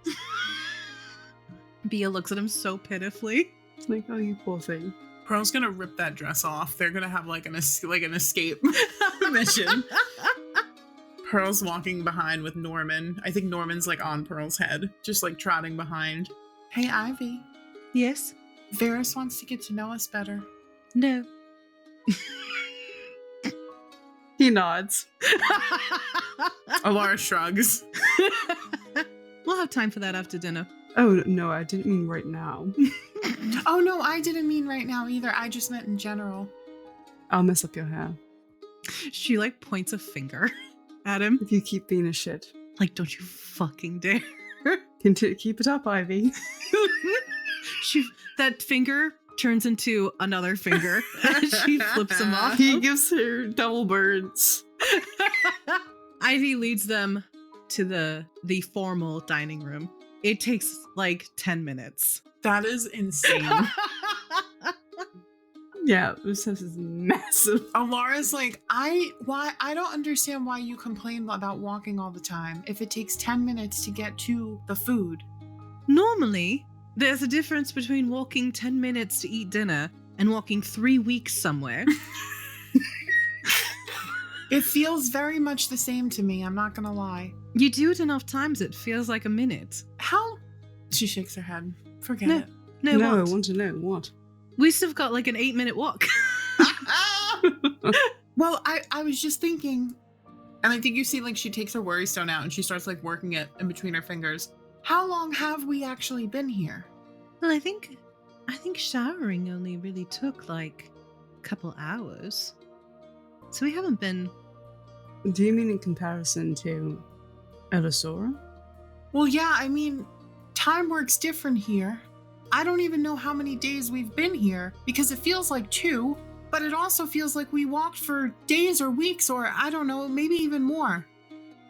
Bia looks at him so pitifully. It's like, oh, you poor thing. Pearl's gonna rip that dress off. They're gonna have like an escape mission. Pearl's walking behind with Norman. I think Norman's like on Pearl's head, just like trotting behind. Hey, Ivy. Yes? Varys wants to get to know us better. No. He nods. Alara shrugs. We'll have time for that after dinner. Oh, no, I didn't mean right now. Oh, no, I didn't mean right now either. I just meant in general. I'll mess up your hair. She, like, points a finger at him. If you keep being a shit. Like, don't you fucking dare. Keep it up, Ivy. That finger turns into another finger. She flips him off. He gives her double birds. Ivy leads them to the formal dining room. It takes like 10 minutes. That is insane. Yeah, this house is massive. Alara's like, I don't understand why you complain about walking all the time if it takes 10 minutes to get to the food. Normally, there's a difference between walking 10 minutes to eat dinner and walking 3 weeks somewhere. It feels very much the same to me, I'm not gonna lie. You do it enough times, it feels like a minute. How? She shakes her head. Forget No. it. No, No, what? I want to know what. We still got like an 8-minute walk. Well, I was just thinking, and I think you see like she takes her worry stone out and she starts like working it in between her fingers. How long have we actually been here? Well, I think showering only really took like a couple hours. So we haven't been... Do you mean in comparison to Elisora? Well, yeah, I mean, time works different here. I don't even know how many days we've been here because it feels like 2, but it also feels like we walked for days or weeks or I don't know, maybe even more.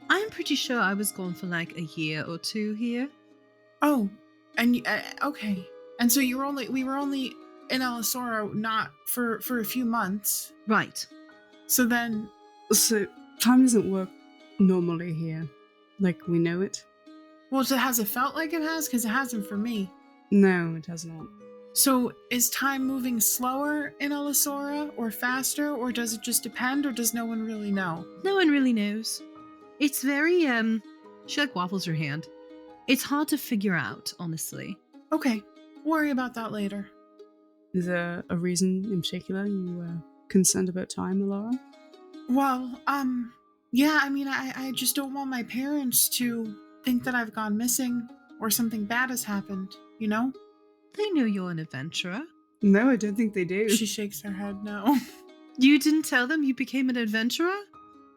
I'm pretty sure I was gone for like a year or 2 here. Oh, and okay. And so we were only in Elisora not for a few months. Right. So then, So, time doesn't work normally here. Like, we know it. well, so has it felt like it has? Because it hasn't for me. No, it has not. So is time moving slower in Elisora or faster, or does it just depend, or does no one really know? No one really knows. It's very, she like waffles her hand. It's hard to figure out, honestly. Okay, worry about that later. Is there a reason in particular you are concerned about time, Alara? Well, yeah, I mean, I just don't want my parents to think that I've gone missing or something bad has happened, you know? They know you're an adventurer. No, I don't think they do. She shakes her head, no. You didn't tell them you became an adventurer?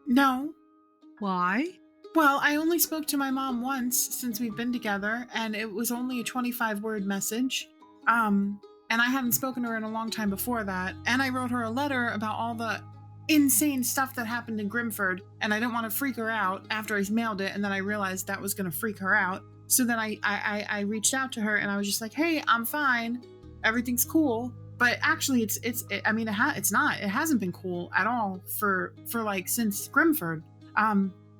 No. Why? Well, I only spoke to my mom once since we've been together, and it was only a 25-word message. And I hadn't spoken to her in a long time before that, and I wrote her a letter about all the insane stuff that happened in Grimford, and I didn't want to freak her out after I mailed it, and then I realized that was going to freak her out. So then I reached out to her, and I was just like, hey, I'm fine. Everything's cool. But actually, it hasn't been cool at all for like since Grimford.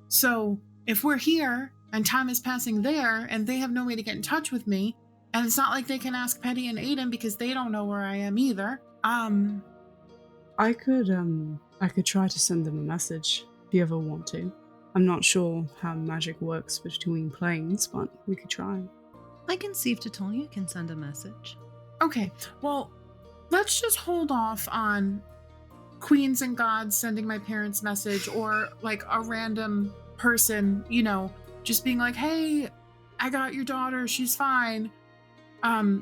So if we're here and time is passing there and they have no way to get in touch with me, and it's not like they can ask Petty and Aiden because they don't know where I am either. I could try to send them a message if you ever want to. I'm not sure how magic works between planes, but we could try. I can see if Titonia can send a message. Okay, well, let's just hold off on queens and gods sending my parents message or like a random person, you know, just being like, hey, I got your daughter, she's fine.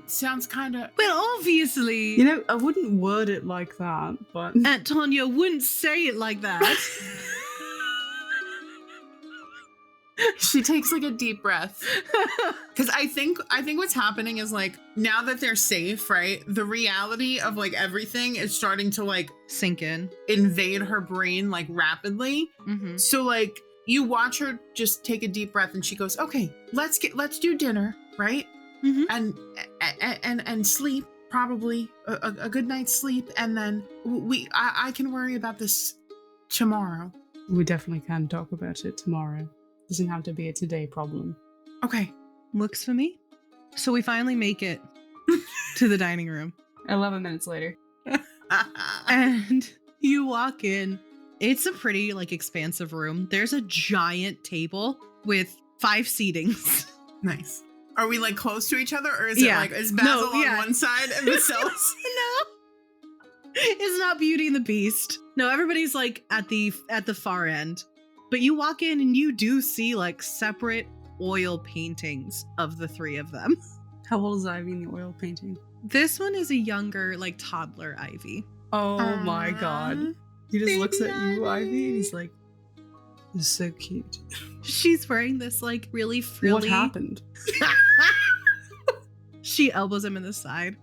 Sounds kind of... Well, obviously, You know, I wouldn't word it like that, but... Aunt Tanya wouldn't say it like that. She takes like a deep breath. Because I think what's happening is like, now that they're safe, right? The reality of like everything is starting to like Sink in. invade her brain like rapidly. Mm-hmm. So like you watch her just take a deep breath and she goes, okay, let's do dinner, right? Mm-hmm. And sleep, probably a good night's sleep, and then I can worry about this tomorrow. We definitely can talk about it tomorrow. Doesn't have to be a today problem. Okay. Works for me. So we finally make it to the dining room. 11 minutes later. And you walk in. It's a pretty like expansive room. There's a giant table with 5 seatings. Nice. Are we like close to each other, or is it like is Basil on one side and Basil's? No. It's not Beauty and the Beast. No, everybody's like at the far end. But you walk in and you do see like separate oil paintings of the 3 of them. How old is Ivy in the oil painting? This one is a younger, like toddler Ivy. Oh my god. He just looks at you, Ivy, and he's like, "You're so cute." She's wearing this like really frilly... What happened? She elbows him in the side.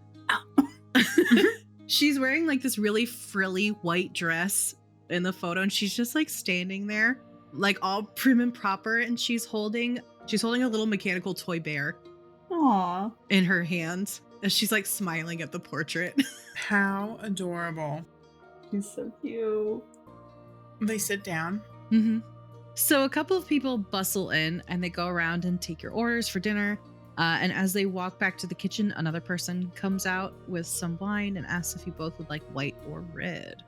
She's wearing like this really frilly white dress in the photo, and she's just like standing there like all prim and proper, and she's holding a little mechanical toy bear Aw. in her hands as she's like smiling at the portrait. How adorable. She's so cute. They sit down. Mm-hmm. So a couple of people bustle in and they go around and take your orders for dinner. And as they walk back to the kitchen, another person comes out with some wine and asks if you both would like white or red.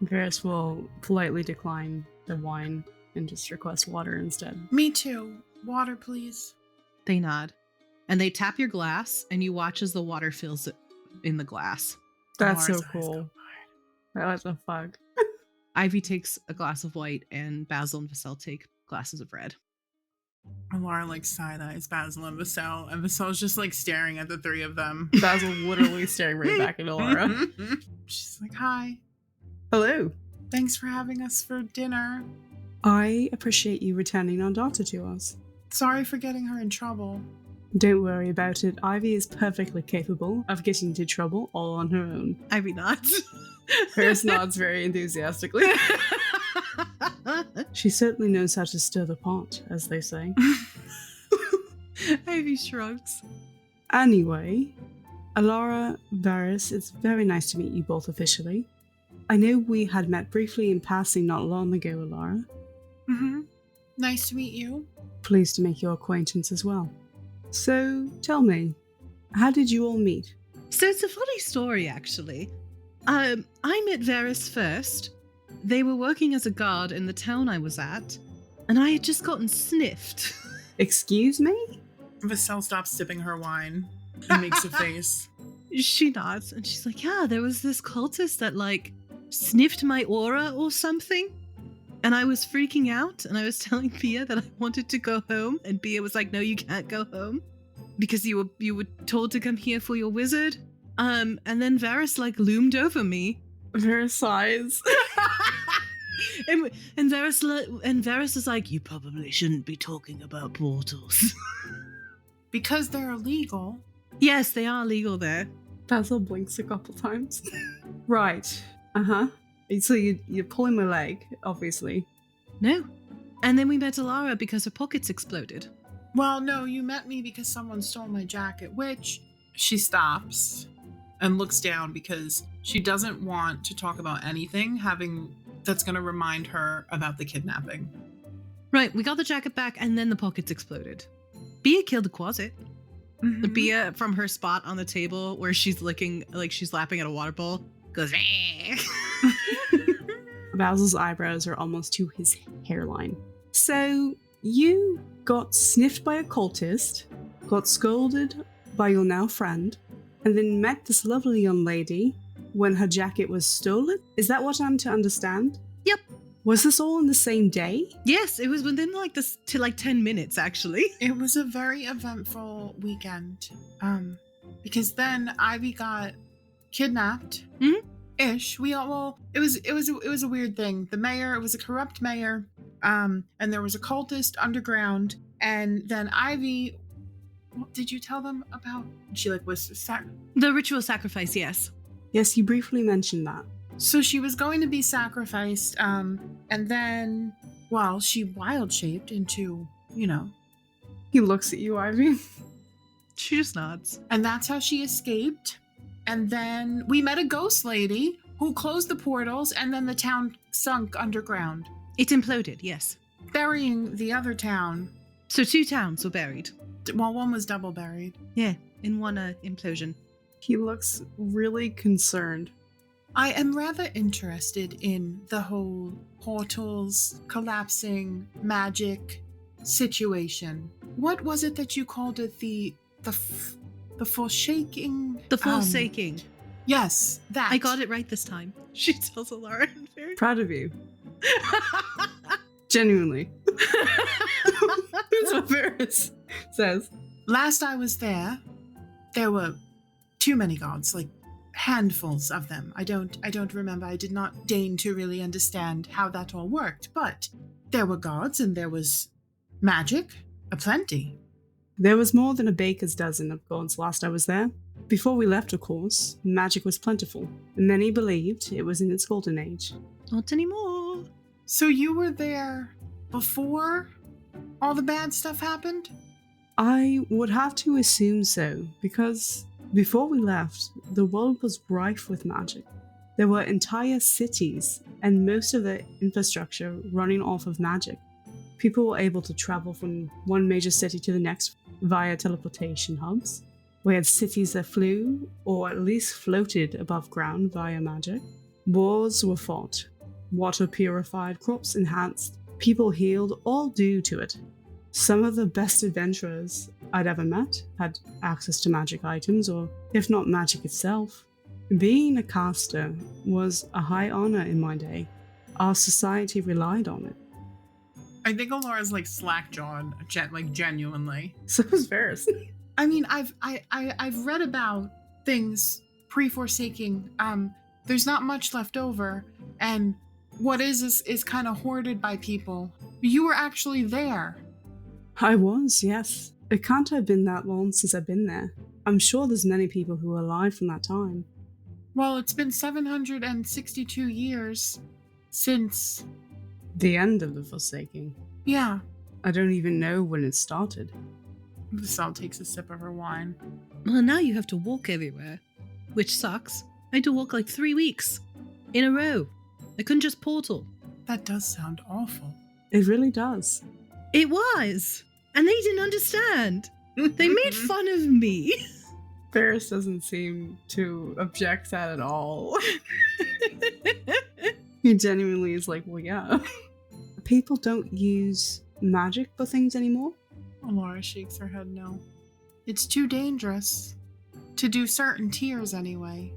Varys will politely decline the wine and just request water instead. Me too. Water, please. They nod. And they tap your glass, and you watch as the water fills it in the glass. That's so Laura's eyes go cool. What the fuck? Ivy takes a glass of white, and Basil and Vassell take glasses of red. And Laura like side-eyes Basil and Vassell, and Vasell's just like staring at the three of them. Basil literally staring right back at Laura. She's like, hi. Hello. Thanks for having us for dinner. I appreciate you returning our daughter to us. Sorry for getting her in trouble. Don't worry about it. Ivy is perfectly capable of getting into trouble all on her own. Ivy nods. Ferris nods very enthusiastically. She certainly knows how to stir the pot, as they say. Ivy shrugs. Anyway, Alara, Varys, it's very nice to meet you both officially. I know we had met briefly in passing not long ago, Alara. Mm-hmm. Nice to meet you. Pleased to make your acquaintance as well. So, tell me, how did you all meet? So it's a funny story, actually. I met Varys first. They were working as a guard in the town I was at, and I had just gotten sniffed. Excuse me? Vassell stops sipping her wine and makes a face. She nods, and she's like, yeah, there was this cultist that, like, sniffed my aura or something. And I was freaking out, and I was telling Pia that I wanted to go home, and Pia was like, no, you can't go home, because you were told to come here for your wizard. And then Varys, like, loomed over me. Varys sighs. and Varys is like, you probably shouldn't be talking about portals. Because they're illegal. Yes, they are legal there. Basil blinks a couple times. Right. Uh-huh. So you're pulling my leg, obviously. No. And then we met Alara because her pockets exploded. Well, no, you met me because someone stole my jacket, which she stops and looks down because she doesn't want to talk about anything that's going to remind her about the kidnapping. Right, we got the jacket back and then the pockets exploded. Bia killed the closet. Mm-hmm. Bia, from her spot on the table where she's licking, like she's lapping at a water bowl, goes, Basil's eyebrows are almost to his hairline. So, you got sniffed by a cultist, got scolded by your now friend, and then met this lovely young lady when her jacket was stolen? Is that what I'm to understand? Yep. Was this all in the same day? Yes, it was within like 10 minutes, actually. It was a very eventful weekend. Because then Ivy got kidnapped. Mm-hmm. Ish. It was a weird thing. The mayor, it was a corrupt mayor. And there was a cultist underground. And then Ivy, what did you tell them about? She was the ritual sacrifice, yes. Yes, you briefly mentioned that. So she was going to be sacrificed, and then, well, she wild-shaped into, He looks at you, Ivy. She just nods. And that's how she escaped. And then we met a ghost lady who closed the portals, and then the town sunk underground. It imploded, yes. Burying the other town. So 2 towns were buried. Well, one was double buried. Yeah, in one implosion. He looks really concerned. I am rather interested in the whole portals, collapsing, magic situation. What was it that you called it? The forsaking? The forsaking. Yes, that. I got it right this time. She tells Alara. Proud of you. Genuinely. That's what Varys says. Last I was there were too many gods, like handfuls of them. I don't remember. I did not deign to really understand how that all worked, but there were gods and there was magic aplenty. There was more than a baker's dozen of gods last I was there. Before we left, of course, magic was plentiful. Many believed it was in its golden age. Not anymore. So you were there before all the bad stuff happened? I would have to assume so, because before we left, the world was rife with magic. There were entire cities and most of the infrastructure running off of magic. People were able to travel from one major city to the next via teleportation hubs. We had cities that flew, or at least floated above ground via magic. Wars were fought. Water purified, crops enhanced, people healed, all due to it. Some of the best adventurers I'd ever met had access to magic items, or if not magic itself. Being a caster was a high honor in my day. Our society relied on it. I think Alara's like slack-jawed, like genuinely. So was Varys. I mean, I've read about things pre-Forsaking. There's not much left over, and what is kind of hoarded by people. You were actually there. I was, yes. It can't have been that long since I've been there. I'm sure there's many people who are alive from that time. Well, it's been 762 years since... The end of the Forsaking. Yeah. I don't even know when it started. Vassal takes a sip of her wine. Well, now you have to walk everywhere, which sucks. I had to walk like 3 weeks in a row. I couldn't just portal. That does sound awful. It really does. It was. And they didn't understand. They made fun of me. Varys doesn't seem to object that at all. He genuinely is like, well, yeah. People don't use magic for things anymore? Alara shakes her head no. It's too dangerous. To do certain tiers anyway.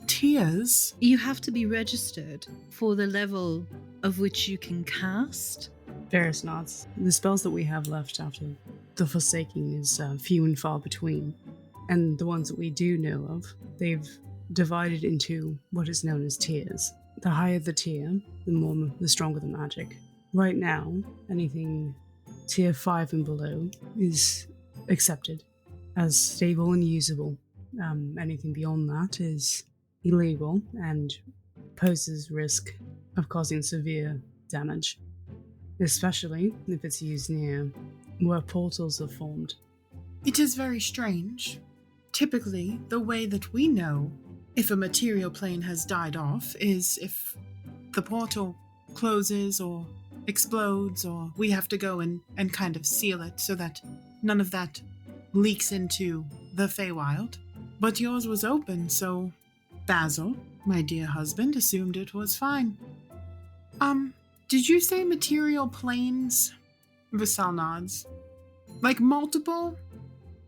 Tiers? You have to be registered for the level of which you can cast. Varys nods. The spells that we have left after the Forsaking is few and far between. And the ones that we do know of, they've divided into what is known as tiers. The higher the tier, the stronger the magic. Right now, anything tier 5 and below is accepted as stable and usable. Anything beyond that is illegal and poses risk of causing severe damage, especially if it's used near where portals are formed. It is very strange. Typically, the way that we know if a material plane has died off is if the portal closes or explodes, or we have to go and kind of seal it so that none of that leaks into the Feywild. But yours was open, so Basil, my dear husband, assumed it was fine. Did you say material planes? Vassal nods. Like multiple?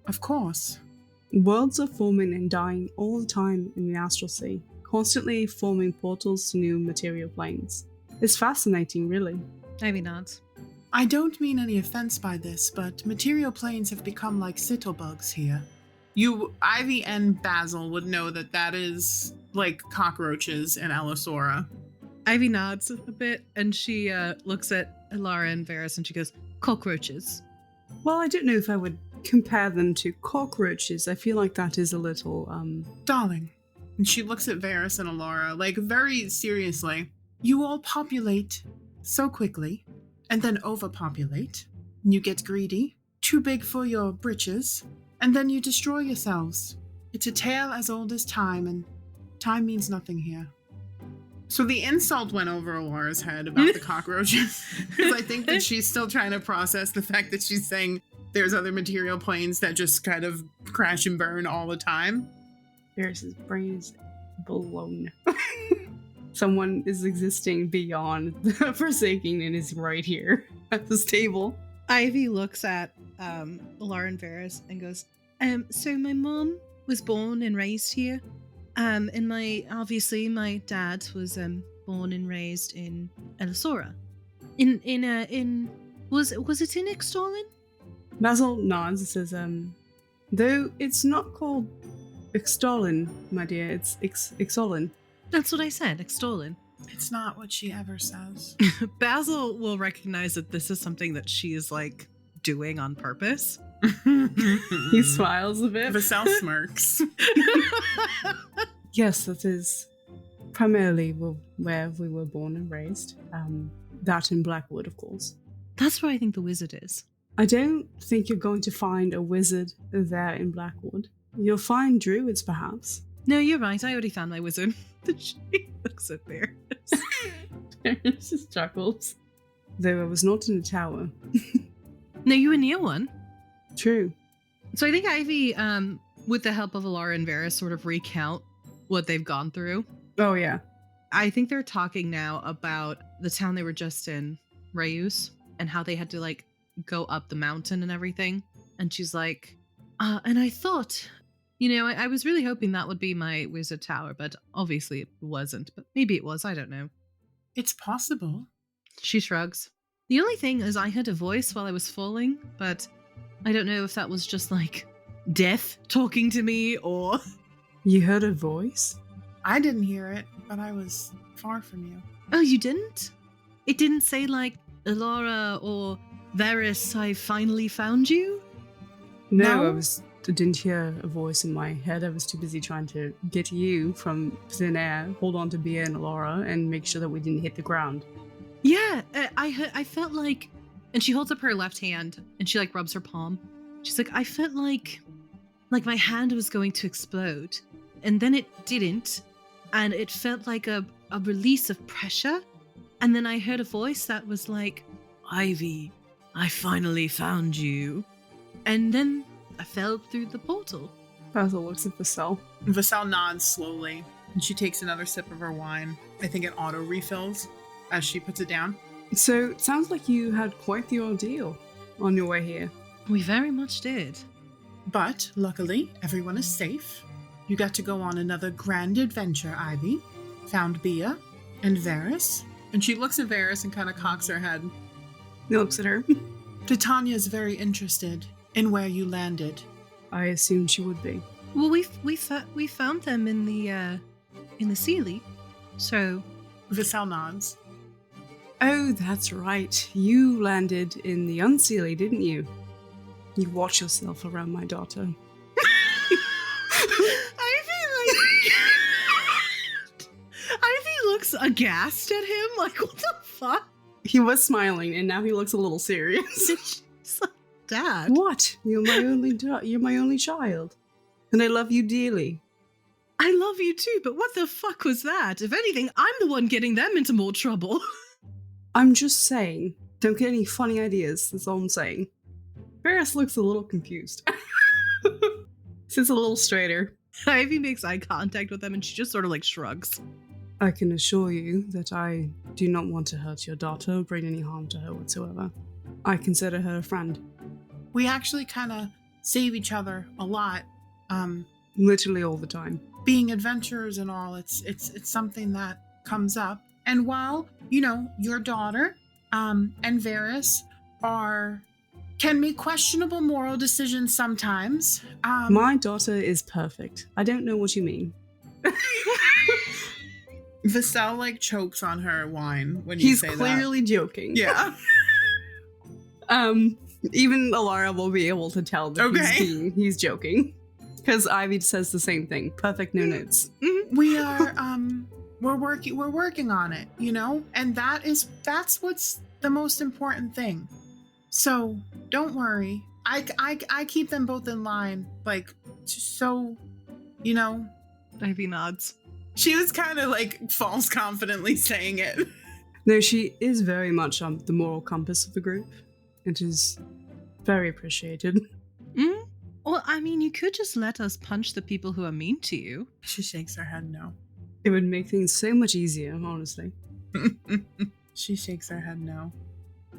Of course. Worlds are forming and dying all the time in the Astral Sea, constantly forming portals to new material planes. It's fascinating, really. Ivy nods. I don't mean any offense by this, but material planes have become like sittlebugs here. Ivy and Basil would know that is like cockroaches in Elisora. Ivy nods a bit, and she looks at Alara and Varys, and she goes, cockroaches. Well, I don't know if I would compare them to cockroaches. I feel like that is a little, Darling. And she looks at Varys and Alara, like, very seriously. You all populate so quickly, and then overpopulate. And you get greedy, too big for your britches, and then you destroy yourselves. It's a tale as old as time, and time means nothing here. So the insult went over Alara's head about the cockroaches, because I think that she's still trying to process the fact that she's saying there's other material planes that just kind of crash and burn all the time. Varys' brain is blown. Someone is existing beyond the Forsaking and is right here at this table. Ivy looks at Alara and Varys and goes, so my mom was born and raised here. And my dad was born and raised in Elisora. Was it in Extolin? Basil nods and says, though it's not called Extolin, my dear, it's Ixolin. That's what I said, Extolin. It's not what she ever says. Basil will recognize that this is something that she is like doing on purpose. He smiles a bit. Vassal smirks. Yes, that is primarily where we were born and raised. That in Blackwood, of course. That's where I think the wizard is. I don't think you're going to find a wizard there in Blackwood. You'll find druids, perhaps. No, you're right. I already found my wizard. She looks at Ferris. Ferris just chuckles. Though I was not in a tower. No, you were near one. True. So I think Ivy, with the help of Alara and Varys, sort of recount what they've gone through. Oh, yeah. I think they're talking now about the town they were just in, Rayus, and how they had to, like, go up the mountain and everything. And she's like, and I thought, I was really hoping that would be my wizard tower, but obviously it wasn't. But maybe it was, I don't know. It's possible. She shrugs. The only thing is I heard a voice while I was falling, but I don't know if that was just, like, death talking to me or... You heard a voice? I didn't hear it, but I was far from you. Oh, you didn't? It didn't say, like, Alara or Varys, I finally found you? No, I didn't hear a voice in my head. I was too busy trying to get you from thin air, hold on to Bia and Alara, and make sure that we didn't hit the ground. Yeah, I felt like... And she holds up her left hand, and she, like, rubs her palm. She's like, I felt like my hand was going to explode. And then it didn't, and it felt like a release of pressure. And then I heard a voice that was like, Ivy, I finally found you. And then I fell through the portal. Basil looks at Vassal. Vassal nods slowly, and she takes another sip of her wine. I think it auto refills as she puts it down. So, it sounds like you had quite the ordeal on your way here. We very much did. But, luckily, everyone is safe. You got to go on another grand adventure, Ivy. Found Bia and Varys. And she looks at Varys and kind of cocks her head. He looks at her. Titania's very interested in where you landed. I assumed she would be. Well, we found them in the Seelie. So Vassal nods. Oh, that's right. You landed in the Unseelie, didn't you? You watch yourself around my daughter. Ivy looks aghast at him, like, what the fuck? He was smiling, and now he looks a little serious. She's like, Dad. What? You're my only child, and I love you dearly. I love you too, but what the fuck was that? If anything, I'm the one getting them into more trouble. I'm just saying, don't get any funny ideas. That's all I'm saying. Varys looks a little confused. Sits a little straighter. Ivy makes eye contact with them, and she just sort of like shrugs. I can assure you that I do not want to hurt your daughter or bring any harm to her whatsoever. I consider her a friend. We actually kind of save each other a lot. Literally all the time. Being adventurers and all, it's something that comes up. And while, your daughter and Varys can make questionable moral decisions sometimes. My daughter is perfect. I don't know what you mean. Vassal chokes on her wine when you say that. He's clearly joking. Yeah. Even Alara will be able to tell that he's joking. Because Ivy says the same thing. Perfect, no notes. We are we're working on it, and that's what's the most important thing. So don't worry. I keep them both in line, so Ivy nods. She was kind of false confidently saying it. No, she is very much the moral compass of the group. It is very appreciated. Well, I mean, you could just let us punch the people who are mean to you. She shakes her head no. It would make things so much easier, honestly. She shakes her head no.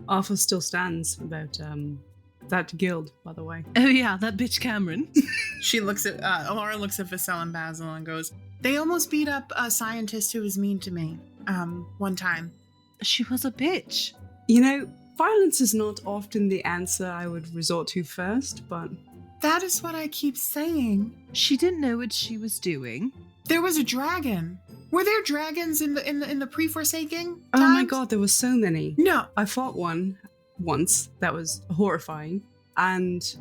Arthur still stands about that guild, by the way. Oh yeah, that bitch Cameron. She looks at Alara looks at Vassal and Basil and goes, "They almost beat up a scientist who was mean to me one time." She was a bitch. Violence is not often the answer I would resort to first, but that is what I keep saying. She didn't know what she was doing. There was a dragon. Were there dragons in the pre-Forsaking times? Oh my god, there were so many. No. I fought one once that was horrifying, and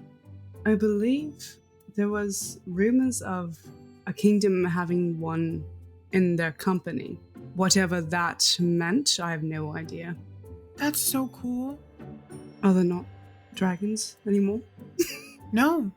I believe there was rumors of a kingdom having one in their company. Whatever that meant, I have no idea. That's so cool. Are there not dragons anymore? No.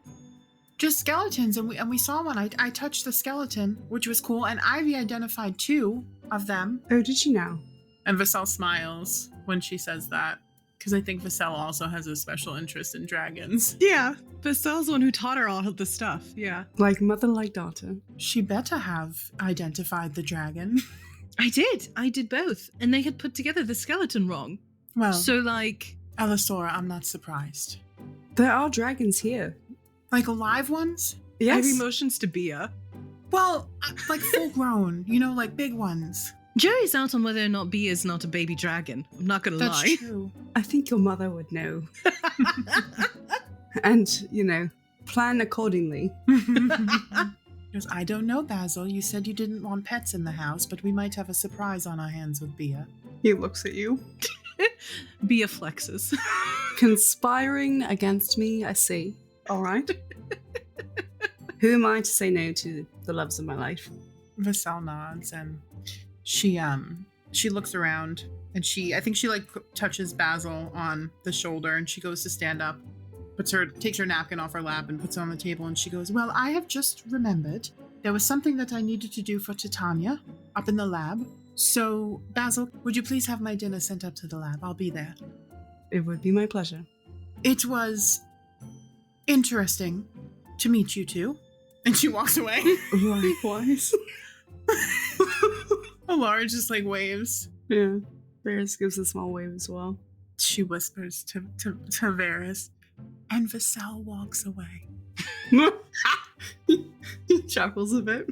Just skeletons, and we saw one. I touched the skeleton, which was cool, and Ivy identified 2 of them. Oh, did she now? And Vassell smiles when she says that, because I think Vassell also has a special interest in dragons. Yeah, Vasell's the one who taught her all of this stuff. Yeah. Like mother, like daughter. She better have identified the dragon. I did both. And they had put together the skeleton wrong. Well, So, like... Elisora, I'm not surprised. There are dragons here. Like live ones? Yes. Ivy motions to Bia. Well, like full grown, like big ones. Jerry's out on whether or not Bia is not a baby dragon. I'm not gonna That's lie. true. I think your mother would know. And, plan accordingly. Because I don't know, Basil. You said you didn't want pets in the house, but we might have a surprise on our hands with Bia. He looks at you. Bia flexes. Conspiring against me, I see. All right. Who am I to say no to the loves of my life? Vassell nods, and she looks around, and I think she touches Basil on the shoulder, and she goes to stand up, takes her napkin off her lap and puts it on the table, and she goes, well, I have just remembered there was something that I needed to do for Titania up in the lab. So, Basil, would you please have my dinner sent up to the lab? I'll be there. It would be my pleasure. It was interesting to meet you two. And she walks away. Likewise. Alara just waves. Yeah. Varys gives a small wave as well. She whispers to Varys, and Vassell walks away. He chuckles a bit.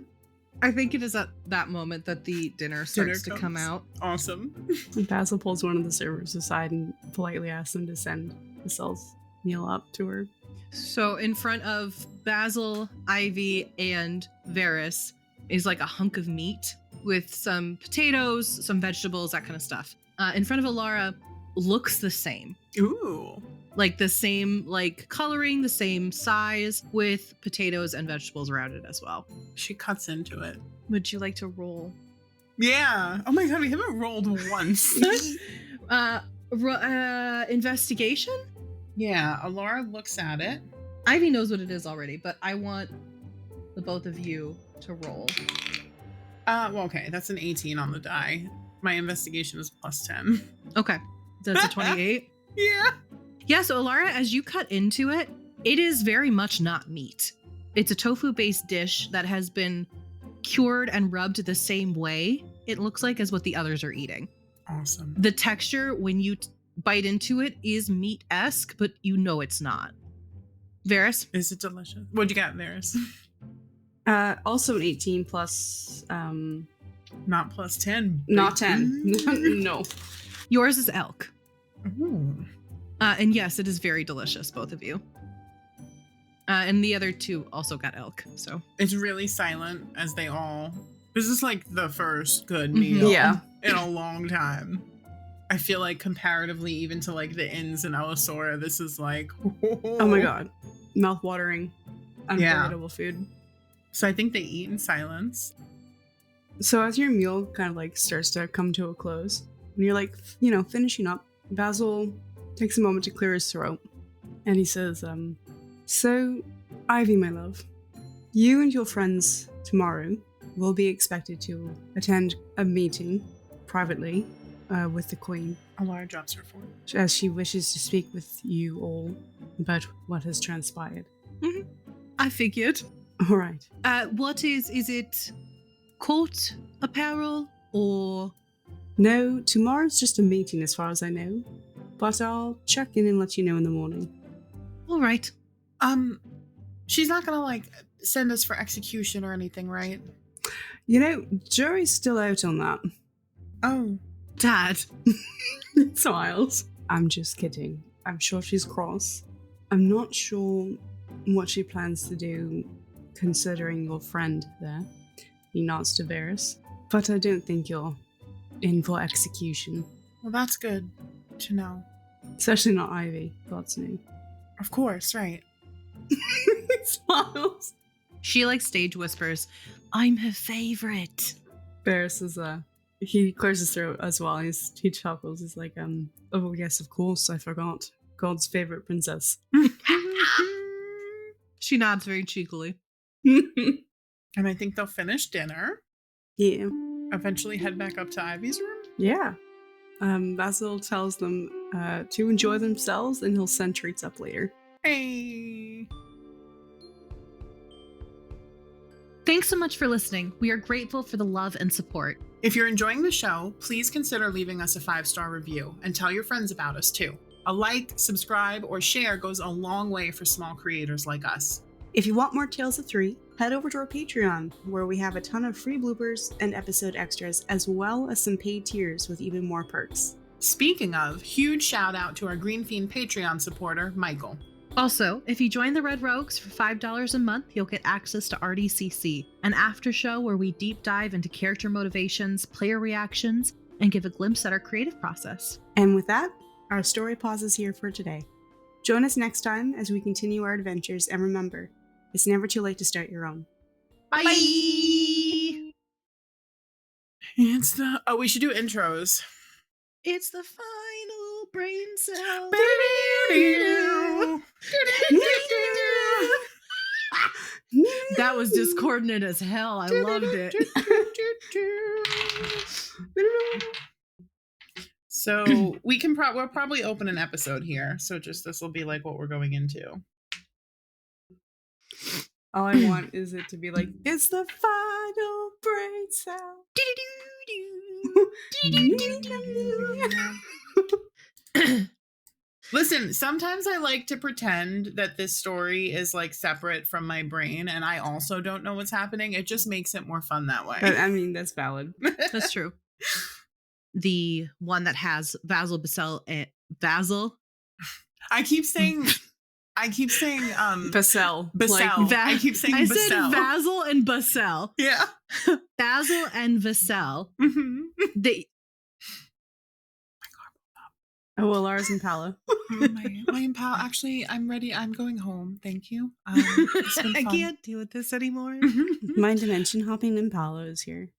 I think it is at that moment that the dinner starts to come out. Awesome. And Basil pulls one of the servers aside and politely asks them to send Vasell's meal up to her. So in front of Basil, Ivy, and Varys is a hunk of meat with some potatoes, some vegetables, that kind of stuff. In front of Alara looks the same. Ooh. The same coloring, the same size, with potatoes and vegetables around it as well. She cuts into it. Would you like to roll? Yeah. Oh my god, we haven't rolled once. Investigation? Yeah, Alara looks at it. Ivy knows what it is already, but I want the both of you to roll. Well, okay, that's an 18 on the die. My investigation is plus 10. Okay. That's a 28? Yeah. Yeah, so Alara, as you cut into it, it is very much not meat. It's a tofu-based dish that has been cured and rubbed the same way, it looks like, as what the others are eating. Awesome. The texture, when you bite into it, is meat-esque, but you know it's not. Varys? Is it delicious? What'd you got, Varys? Also an 18 plus... Not plus 10. Not 10. No. Yours is elk. Ooh. And yes, it is very delicious, both of you. And the other two also got elk, so. It's really silent as they all... This is the first good meal Yeah. in a long time. I feel comparatively even to the inns in Elisora, this is Oh my god. Mouth-watering, unforgettable food. So I think they eat in silence. So as your meal kind of starts to come to a close, and you're finishing up, Basil takes a moment to clear his throat, and he says, so, Ivy, my love, you and your friends tomorrow will be expected to attend a meeting privately with the Queen. Alara drops her fork. As she wishes to speak with you all about what has transpired. Mm-hmm. I figured. All right. What is it court apparel or? No, tomorrow's just a meeting as far as I know. But I'll check in and let you know in the morning. All right. She's not gonna send us for execution or anything, right? Jury's still out on that. Oh. Dad. Smiles. I'm just kidding. I'm sure she's cross. I'm not sure what she plans to do, considering your friend there. He nods to Varys. But I don't think you're in for execution. Well, that's good to know. Especially not Ivy. God's name. Of course, right. Smiles. She stage whispers, I'm her favorite. Varys is he clears his throat as well. He chuckles. He's oh yes, of course, I forgot. Gold's favorite princess. She nods very cheekily. And I think they'll finish dinner. Yeah. Eventually head back up to Ivy's room. Yeah. Basil tells them to enjoy themselves, and he'll send treats up later. Hey. Thanks so much for listening. We are grateful for the love and support. If you're enjoying the show, please consider leaving us a 5-star review and tell your friends about us too. A like, subscribe, or share goes a long way for small creators like us. If you want more Tales of 3, head over to our Patreon, where we have a ton of free bloopers and episode extras, as well as some paid tiers with even more perks. Speaking of, huge shout out to our Green Fiend Patreon supporter, Michael. Also, if you join the Red Rogues for $5 a month, you'll get access to RDCC, an after show where we deep dive into character motivations, player reactions, and give a glimpse at our creative process. And with that, our story pauses here for today. Join us next time as we continue our adventures, and remember, it's never too late to start your own. Bye! It's the... Oh, we should do intros. It's the final brain cell. That was discordant as hell. I loved it. So we can we'll probably open an episode here. So just this will be like what we're going into. All I want is it to be like, it's the final brain cell. Listen, sometimes I like to pretend that this story is like separate from my brain and I also don't know what's happening. It just makes it more fun that way. I mean, that's valid. That's true. The one that has Basil Basil. I keep saying Basel. Basel. I keep saying I Basel. said Basil and Basel. Yeah. Basil and Basel. Mm-hmm. They Oh, well, Lars and Pala. my Impala. Actually, I'm ready. I'm going home. Thank you. It's been I fun. can't deal with this anymore. My dimension hopping Impala is here.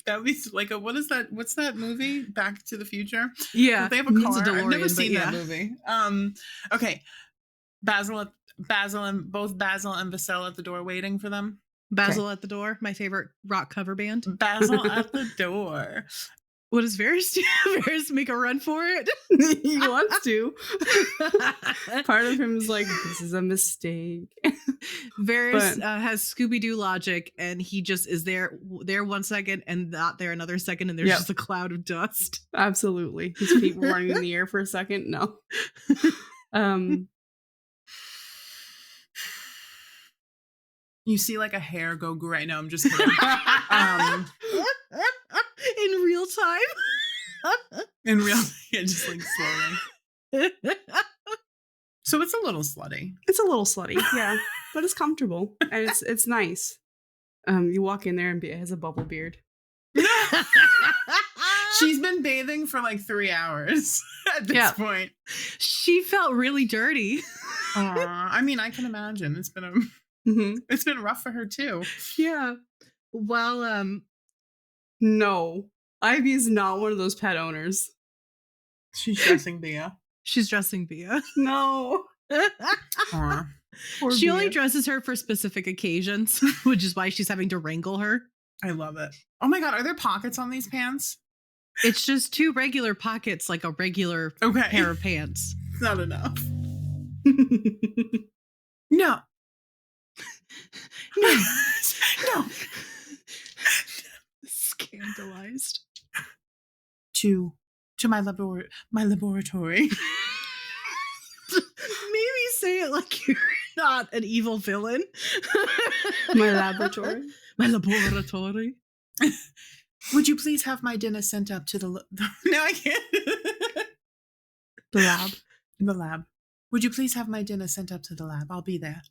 That would be like a, what is that? What's that movie? Back to the Future? Yeah. They have a It's car. I've DeLorean, never but seen yeah. that movie. Okay. Basil and both Basil and Vassell at the door waiting for them. Basil at the door, my favorite rock cover band. Basil at the door. What does Varys do? Varys make a run for it? He wants to. Part of him is like, this is a mistake. Varys has Scooby-Doo logic, and he just is there 1 second and not there another second, and there's just a cloud of dust. Absolutely. His feet were running in the air for a second. No. You see like a hair go gray. No, I'm just kidding. In real time? In real, yeah, just like slowly. So it's a little slutty. It's a little slutty, yeah, but it's comfortable and it's nice. You walk in there and it has a bubble beard. She's been bathing for like 3 hours at this point. She felt really dirty. I mean, I can imagine. It's been it's been rough for her too. Yeah. Well, no, Ivy is not one of those pet owners. She's dressing Bea. She's dressing Bea. No. She only dresses her for specific occasions, which is why she's having to wrangle her. I love it. Oh my god, are there pockets on these pants? It's just 2 regular pockets, like a regular pair of pants. It's not enough. No. No. No. Scandalized. To my laboratory. Maybe say it like you're not an evil villain. My laboratory. My laboratory. Would you please have my dinner sent up to the no, I can't. The lab. The lab. Would you please have my dinner sent up to the lab? I'll be there.